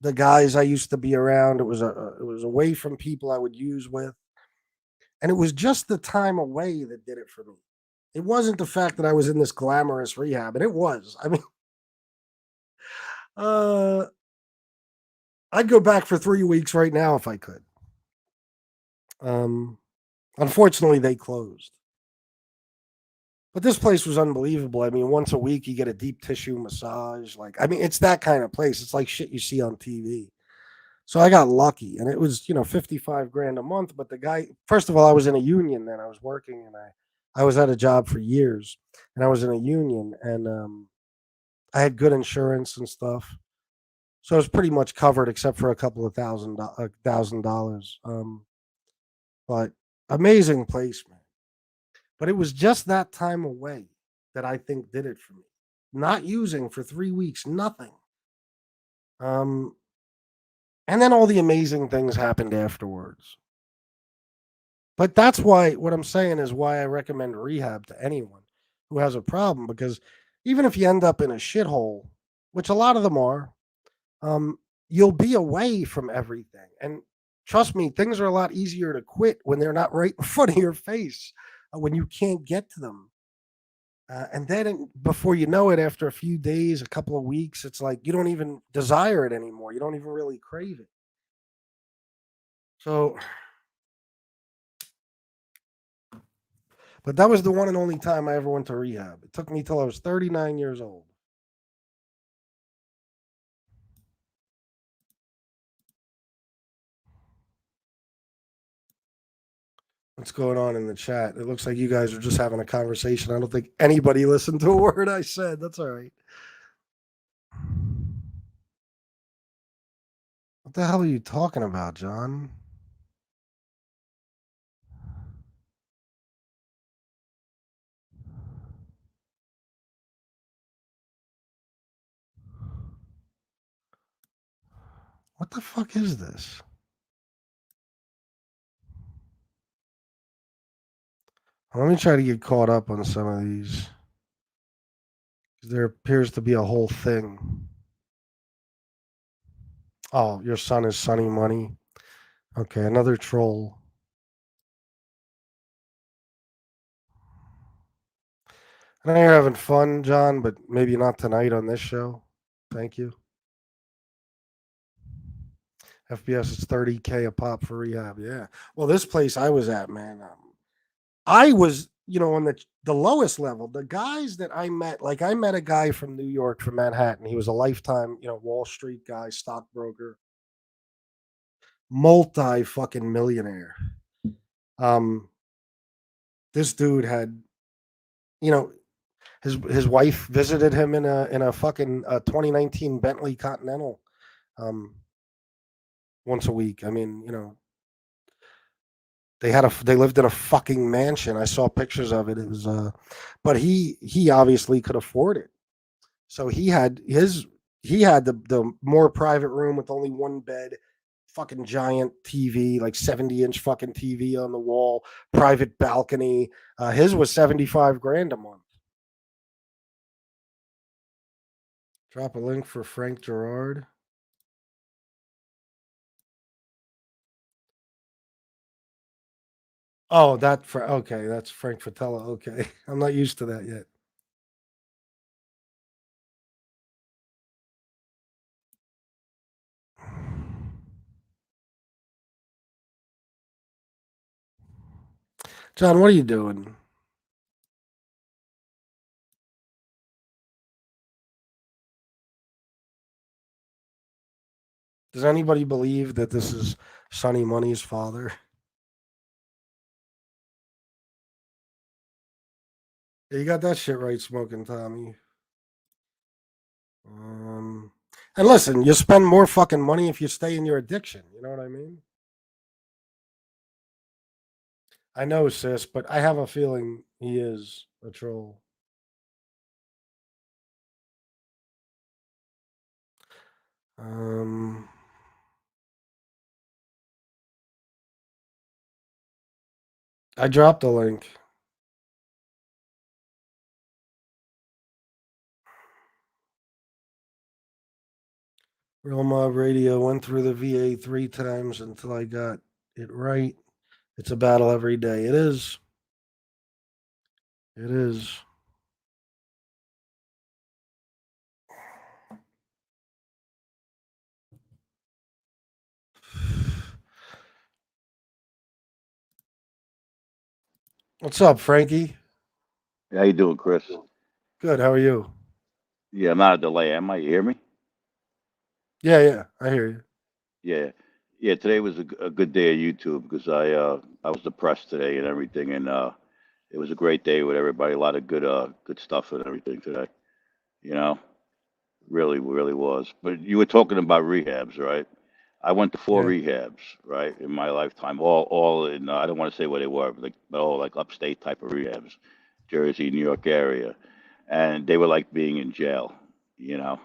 the guys I used to be around. It was away from people I would use with. And it was just the time away that did it for me. It wasn't the fact that I was in this glamorous rehab, and it was. I mean, uh, I'd go back for 3 weeks right now if I could. Um, Unfortunately, they closed. But this place was unbelievable. I mean, once a week you get a deep tissue massage. Like, I mean, it's that kind of place. It's like shit you see on TV. So I got lucky, and it was 55 grand a month. But the guy, first of all, I was in a union then. I was working, and I was at a job for years, and I was in a union, and I had good insurance and stuff, so it was pretty much covered except for a couple of $1,000. But amazing placement. But it was just that time away that I think did it for me. Not using for 3 weeks, nothing. Um, and then all the amazing things happened afterwards. But that's why what I'm saying is why I recommend rehab to anyone who has a problem, because even if you end up in a shithole, which a lot of them are, um, you'll be away from everything. And trust me, things are a lot easier to quit when they're not right in front of your face, when you can't get to them. And then before you know it, after a few days, a couple of weeks, it's like you don't even desire it anymore. You don't even really crave it. So, but that was the one and only time I ever went to rehab. It took me till I was 39 years old. What's going on in the chat? It looks like you guys are just having a conversation. I don't think anybody listened to a word I said. That's all right. What the hell are you talking about, John? What the fuck is this? Let me try to get caught up on some of these. There appears to be a whole thing. Oh, your son is Sunny Money. Okay, another troll. I know you're having fun, John, but maybe not tonight on this show. Thank you. FBS is 30K a pop for rehab. Yeah. Well, this place I was at, man, I was, on the lowest level. The guys that I met, like I met a guy from New York, from Manhattan. He was a lifetime, Wall Street guy, stockbroker, multi fucking millionaire. Um, this dude had, you know, his wife visited him in a fucking 2019 Bentley Continental, um, once a week. I mean, they lived in a fucking mansion. I saw pictures of it. It was but he obviously could afford it. So he had the more private room with only one bed, fucking giant TV, like 70-inch fucking TV on the wall, private balcony. His was 75 grand a month. Drop a link for Frank Gerard. Oh, okay, that's Frank Fratella. Okay. I'm not used to that yet. John, what are you doing? Does anybody believe that this is Sonny Money's father? Yeah, you got that shit right, Smoking Tommy. Um, and listen, you spend more fucking money if you stay in your addiction. You know what I mean? I know, sis, but I have a feeling he is a troll. Um, I dropped a link. Real Mob Radio went through the VA 3 times until I got it right. It's a battle every day. It is. It is. What's up, Frankie? How you doing, Chris? Good. How are you? Yeah, I'm not a delay. Am I? You hear me? Yeah, yeah. I hear you. Yeah, yeah. Today was a good day of YouTube because I was depressed today and everything, and it was a great day with everybody. A lot of good stuff and everything today. You know. Really, really was. But you were talking about rehabs, right? I went to four Yeah. rehabs, right, in my lifetime. All in. I don't want to say where they were, but all like upstate type of rehabs, Jersey, New York area, and they were like being in jail, you know.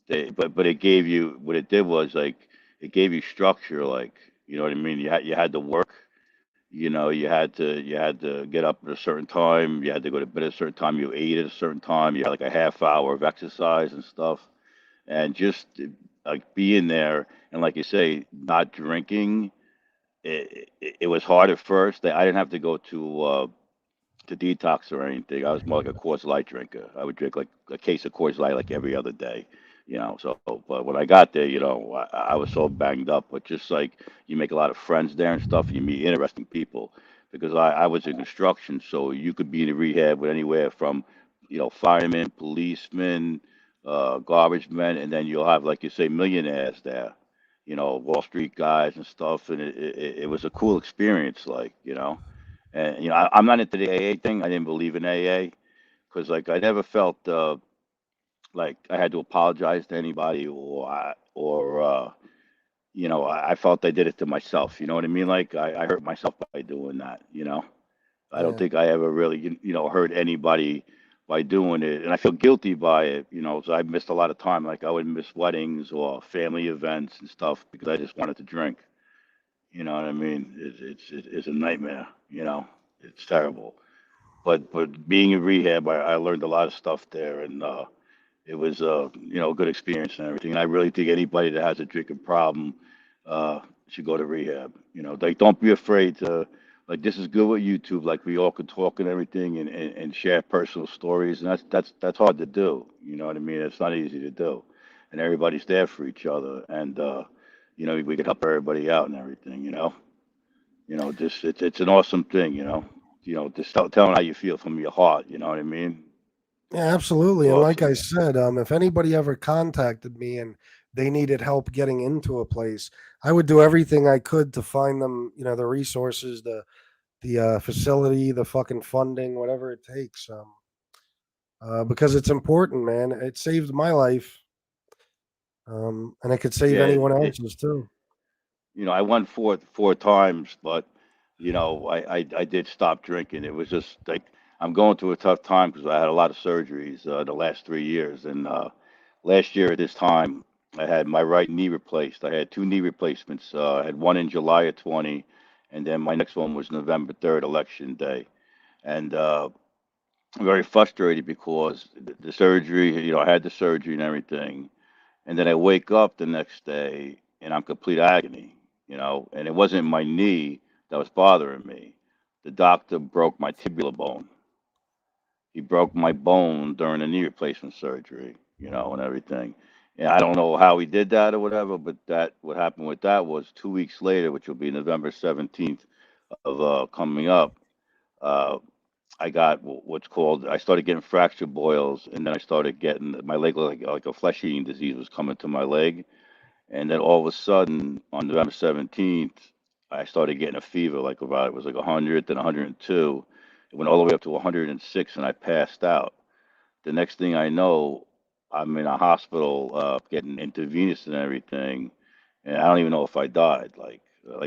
But it gave you what it did was like it gave you structure, like you know what I mean. You had to work. You had to get up at a certain time. You had to go to bed at a certain time. You ate at a certain time. You had like a half hour of exercise and stuff, and just like being there and like you say, not drinking. It was hard at first. I didn't have to go to detox or anything. I was more like a Coors Light drinker. I would drink like a case of Coors Light like every other day, So, but when I got there, I was so banged up. But just like you make a lot of friends there and stuff, you meet interesting people. Because I was in construction, so you could be in a rehab with anywhere from, firemen, policemen, garbage men, and then you'll have, like you say, millionaires there. Wall Street guys and stuff, and it was a cool experience, like. And I'm not into the AA thing. I didn't believe in AA because like I never felt like I had to apologize to anybody or I felt I did it to myself. You know what I mean? Like I hurt myself by doing that. I don't Yeah. think I ever really hurt anybody by doing it, and I feel guilty by it. So I missed a lot of time. Like I would miss weddings or family events and stuff because I just wanted to drink. You know what I mean? It's a nightmare. It's terrible. But being in rehab, I learned a lot of stuff there, and it was a good experience and everything. And I really think anybody that has a drinking problem should go to rehab. Like don't be afraid to like this is good with YouTube. Like we all could talk and everything and share personal stories, and that's hard to do. You know what I mean? It's not easy to do, and everybody's there for each other, and we could help everybody out and everything. Just it's an awesome thing. Just telling how you feel from your heart. You know what I mean? Yeah, It's absolutely. And like awesome. I said, if anybody ever contacted me and they needed help getting into a place, I would do everything I could to find them, the resources, the facility, the fucking funding, whatever it takes. Because it's important, man. It saved my life, and it could save Yeah, anyone else's too. I won four times, but I did stop drinking. It was just like I'm going through a tough time because I had a lot of surgeries the last 3 years, and last year at this time I had my right knee replaced. I had two knee replacements. I had one in July of 20, and then my next one was November 3rd, election day, and I'm very frustrated because the surgery, I had the surgery and everything, and then I wake up the next day and I'm complete agony, and it wasn't my knee that was bothering me. The doctor broke my tibular bone. He broke my bone during the knee replacement surgery, and everything. And I don't know how he did that or whatever, but that what happened with that was 2 weeks later, which will be November 17th of coming up. Uh, I got what's called. I started getting fracture boils, and then I started getting my leg like a flesh eating disease was coming to my leg. And then all of a sudden, on November 17th, I started getting a fever, like about it was like 100, then 102. It went all the way up to 106, and I passed out. The next thing I know, I'm in a hospital, getting intravenous and everything, and I don't even know if I died. Like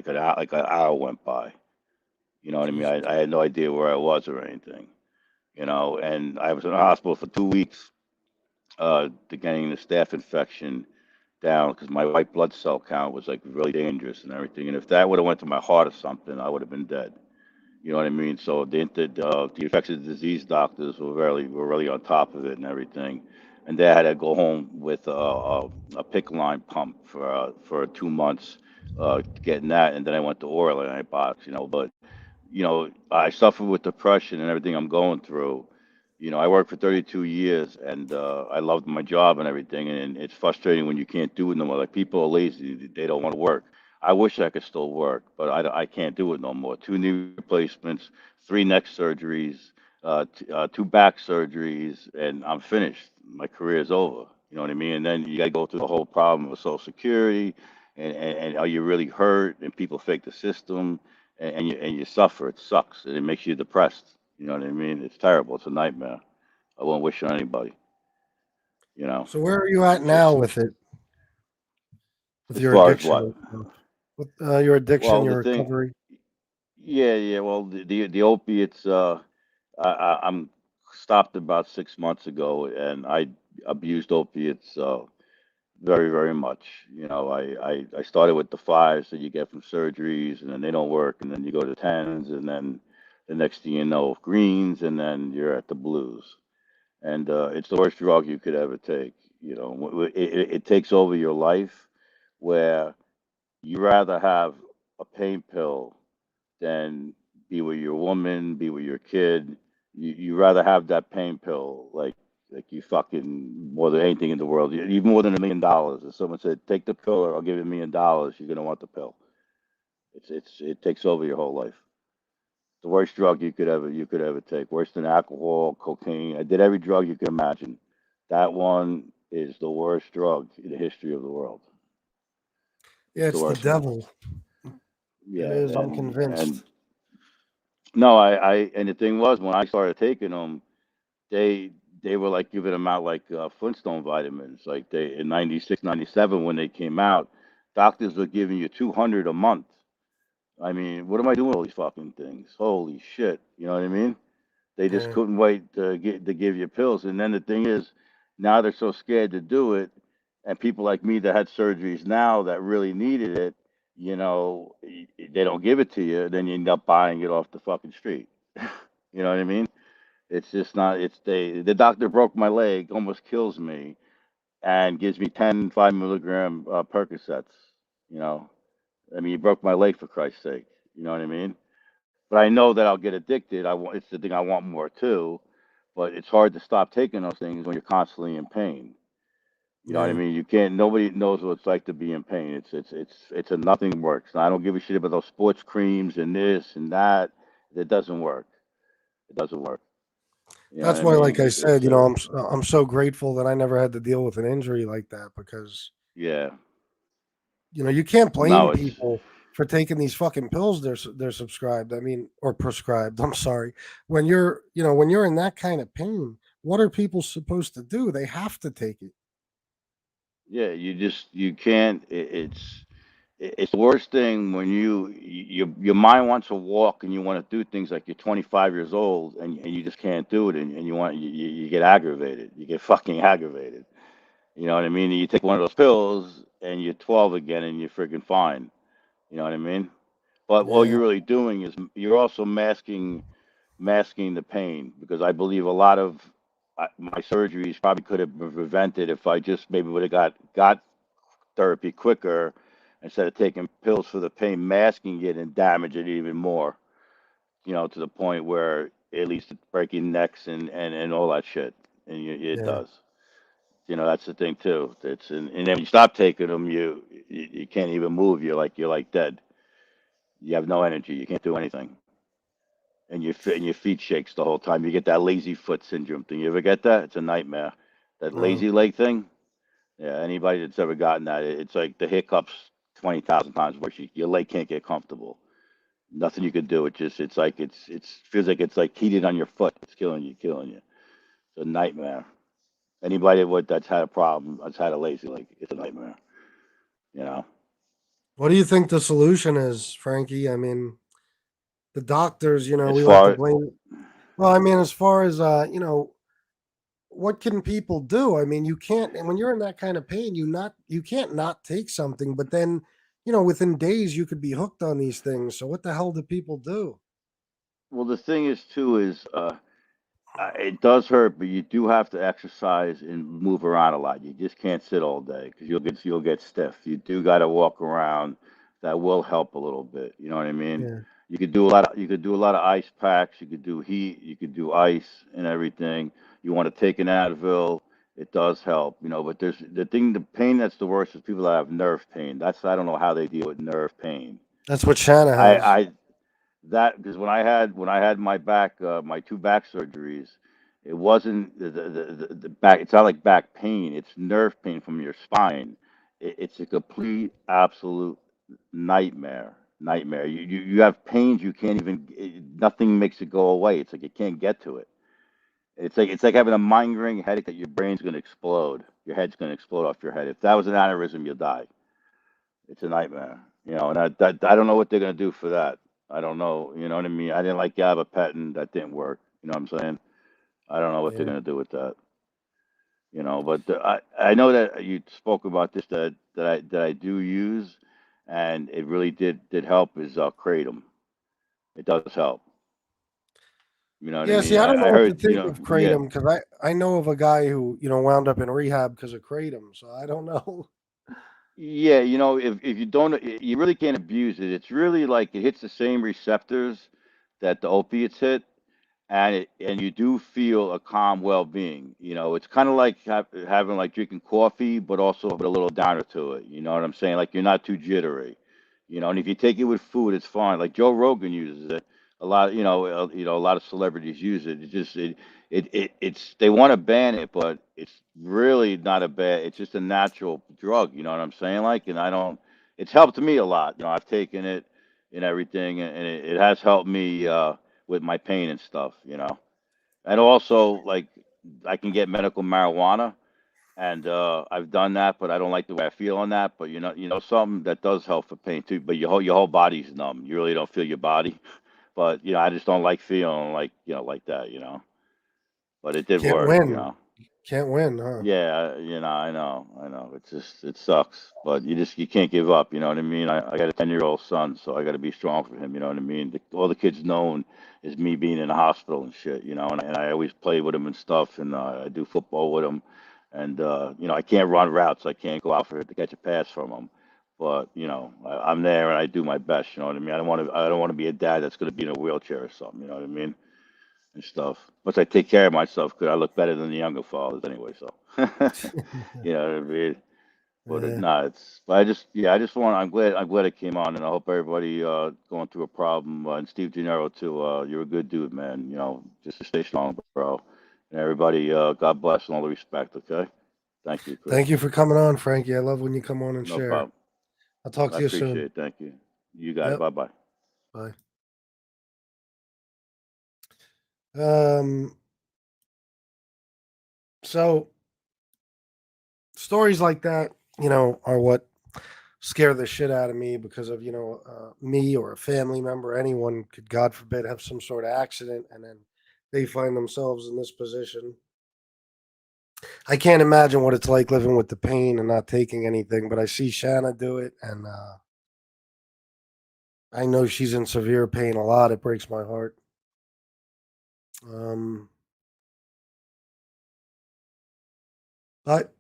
an hour went by. You know what I mean? Jesus. I had no idea where I was or anything. And I was in the hospital for 2 weeks, to getting the staph infection down because my white blood cell count was like really dangerous and everything. And if that would have went to my heart or something, I would have been dead. You know what I mean? So the infectious disease doctors were really on top of it and everything. And they had to go home with a PICC line pump for 2 months, getting that, and then I went to oral antibiotics. But I suffer with depression and everything I'm going through. I worked for 32 years and I loved my job and everything. And it's frustrating when you can't do it no more. Like people are lazy, they don't want to work. I wish I could still work, but I can't do it no more. Two knee replacements, three neck surgeries, two back surgeries, and I'm finished. My career is over. You know what I mean? And then you got to go through the whole problem of Social Security, and are you really hurt? And people fake the system, and you suffer. It sucks, and it makes you depressed. You know what I mean? It's terrible. It's a nightmare. I won't wish on anybody. You know, So where are you at now it's with it, with as your far as what. addiction and stuff? With your addiction, Well, your the thing, recovery? yeah, yeah. Well, the opiates. I'm stopped about 6 months ago, and I abused opiates very, very much. You know, I started with the fives that you get from surgeries, and then they don't work, and then you go to tens, and then the next thing you know, greens, and then you're at the blues. And it's the worst drug you could ever take. You know, it takes over your life, where you rather have a pain pill than be with your woman, be with your kid. You rather have that pain pill, like you fucking more than anything in the world, even more than $1 million. If someone said, "Take the pill, or I'll give you $1 million," you're gonna want the pill. It takes over your whole life. The worst drug you could ever take, worse than alcohol, cocaine. I did every drug you can imagine. That one is the worst drug in the history of the world. Yeah, It's the it's the worst one. devil. It Yeah, is. I'm and convinced. no, and the thing was, when I started taking them, they they were like giving them out like Flintstone vitamins. Like they in '96, '97 when they came out, doctors were giving you 200 a month. I mean, what am I doing with all these fucking things? Holy shit! You know what I mean? They just Yeah, couldn't wait to give you pills. And then the thing is, now they're so scared to do it, and people like me that had surgeries now that really needed it, they don't give it to you. Then you end up buying it off the fucking street. You know what I mean? It's just not. The doctor broke my leg, almost kills me, and gives me 10 5 milligram Percocets. You know, I mean, he broke my leg for Christ's sake. You know what I mean? But I know that I'll get addicted. I want. It's the thing I want more too. But it's hard to stop taking those things when you're constantly in pain. You know what I yeah. mean? You can't. Nobody knows what it's like to be in pain. It's a nothing works. And I don't give a shit about those sports creams and this and that. It doesn't work. It doesn't work. You know what That's I why, like mean? I It's said, I'm so grateful that I never had to deal with an injury like that because yeah. you can't blame No, it's people for taking these fucking pills they're subscribed. I mean, or prescribed. I'm sorry. When you're in that kind of pain, what are people supposed to do? They have to take it. yeah. You can't. It's the worst thing when your mind wants to walk and you want to do things like you're 25 years old and you just can't do it and you get aggravated. You get fucking aggravated. You know what I mean? And you take one of those pills and you're 12 again and you're freaking fine. You know what I mean? But all Yeah, you're really doing is you're also masking the pain because I believe a lot of my surgeries probably could have been prevented if I just maybe would have got therapy quicker instead of taking pills for the pain, masking it and damage it even more. To the point where it leads to breaking necks and all that shit. And it yeah. does. That's the thing too. And then when you stop taking them, you can't even move. You're like dead. You have no energy. You can't do anything, and your feet shakes the whole time. You get that lazy foot syndrome thing. You ever get that? It's a nightmare. That No, lazy leg thing. Yeah, anybody that's ever gotten that, it's like the hiccups 20,000 times worse. Your leg can't get comfortable. Nothing you could do. It's like it's feels like it's like heated on your foot. It's killing you. It's a nightmare. Anybody that's had a problem, that's had a lazy leg, it's a nightmare. You know, what do you think the solution is, Frankie? I mean, the doctors. as We like to far blame. Well, I mean, as far as what can people do? I mean, you can't, and when you're in that kind of pain, you can't not take something, but then, within days you could be hooked on these things. So what the hell do people do? well, the thing is too is it does hurt, but you do have to exercise and move around a lot. You just can't sit all day because you'll get stiff. You do got to walk around. That will help a little bit. You know what I mean? Yeah, You could do a lot of ice packs. You could do heat. You could do ice and everything. You want to take an Advil. It does help. But there's the pain that's the worst is people that have nerve pain. I don't know how they deal with nerve pain. that's what Shanna I has. I that because when I had my my two back surgeries, it wasn't the back. It's not like back pain. It's nerve pain from your spine. It's a complete absolute nightmare. You have pains you can't even. Nothing makes it go away. It's like you can't get to it. It's like having a migraine headache that your brain's going to explode. Your head's going to explode off your head. If that was an aneurysm, you'll die. It's a nightmare, and I don't know what they're going to do for that. I don't know. You know what I mean? I didn't like gabapentin. That didn't work. You know what I'm saying? I don't know what they're Yeah. going to do with that. But I know that you spoke about this that I do use, and it really did help is kratom. It does help. You know what I Yeah, see, mean? I don't know I what to heard, think of yeah. kratom because I know of a guy who wound up in rehab because of kratom. So I don't know. Yeah, if you don't, you really can't abuse it. It's really like it hits the same receptors that the opiates hit, and you do feel a calm well-being. It's kind of like having like drinking coffee, but also with a little downer to it. You know what I'm saying? Like you're not too jittery. And if you take it with food, it's fine. Like Joe Rogan uses it a lot. A lot of celebrities use it. It's they want to ban it, but it's really not a bad. It's just a natural drug. You know what I'm saying? Like, and I don't. It's helped me a lot. I've taken it and everything, and it has helped me with my pain and stuff. And also like I can get medical marijuana, and I've done that, but I don't like the way I feel on that. But something that does help for pain too. But your whole body's numb. You really don't feel your body. But I just don't like feeling like like that. But it did Can't work. win. Can't win, huh? Yeah, I know. It sucks, but you can't give up. You know what I mean? I got a 10-year-old son, so I got to be strong for him. You know what I mean? All the kids known is me being in the hospital and shit. And I always play with him and stuff, and I do football with him, and I can't run routes. I can't go out to catch a pass from him, but I'm there and I do my best. You know what I mean? I don't want to be a dad that's going to be in a wheelchair or something. You know what I mean? And stuff. Plus, I take care of myself because I look better than the younger fathers anyway. So, you know what I mean. But Yeah. no, But I just want. I'm glad it came on, and I hope everybody going through a problem, and Steve Gennaro too. You're a good dude, man. Just stay strong, bro. And everybody, God bless and all the respect. Okay. Thank you, Chris. Thank you for coming on, Frankie. I love when you come on and No share. problem. I'll talk I to you appreciate soon. it. Thank you. You got it. Yep. Bye bye. Bye. Um. So stories like that, are what scare the shit out of me because of me or a family member. Anyone could, God forbid, have some sort of accident, and then they find themselves in this position. I can't imagine what it's like living with the pain and not taking anything, but I see Shanna do it, and I know she's in severe pain a lot. It breaks my heart. Um, but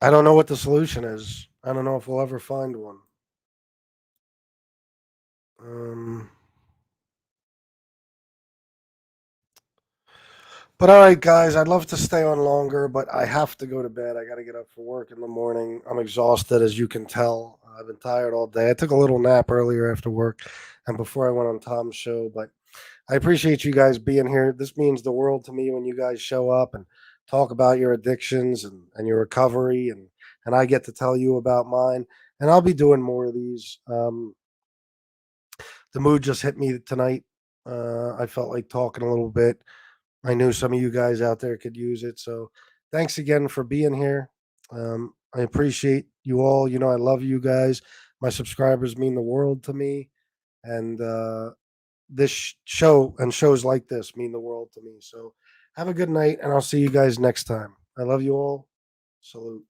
I don't know what the solution is. I don't know if we'll ever find one. Um, but all right, guys, I'd love to stay on longer, but I have to go to bed. I got to get up for work in the morning. I'm exhausted, as you can tell. I've been tired all day. I took a little nap earlier after work and before I went on Tom's show, but I appreciate you guys being here. This means the world to me when you guys show up and talk about your addictions and your recovery, and I get to tell you about mine. And I'll be doing more of these. The mood just hit me tonight. I felt like talking a little bit. I knew some of you guys out there could use it. So thanks again for being here. I appreciate you all. I love you guys. My subscribers mean the world to me. And this show and shows like this mean the world to me. So have a good night, and I'll see you guys next time. I love you all. Salute.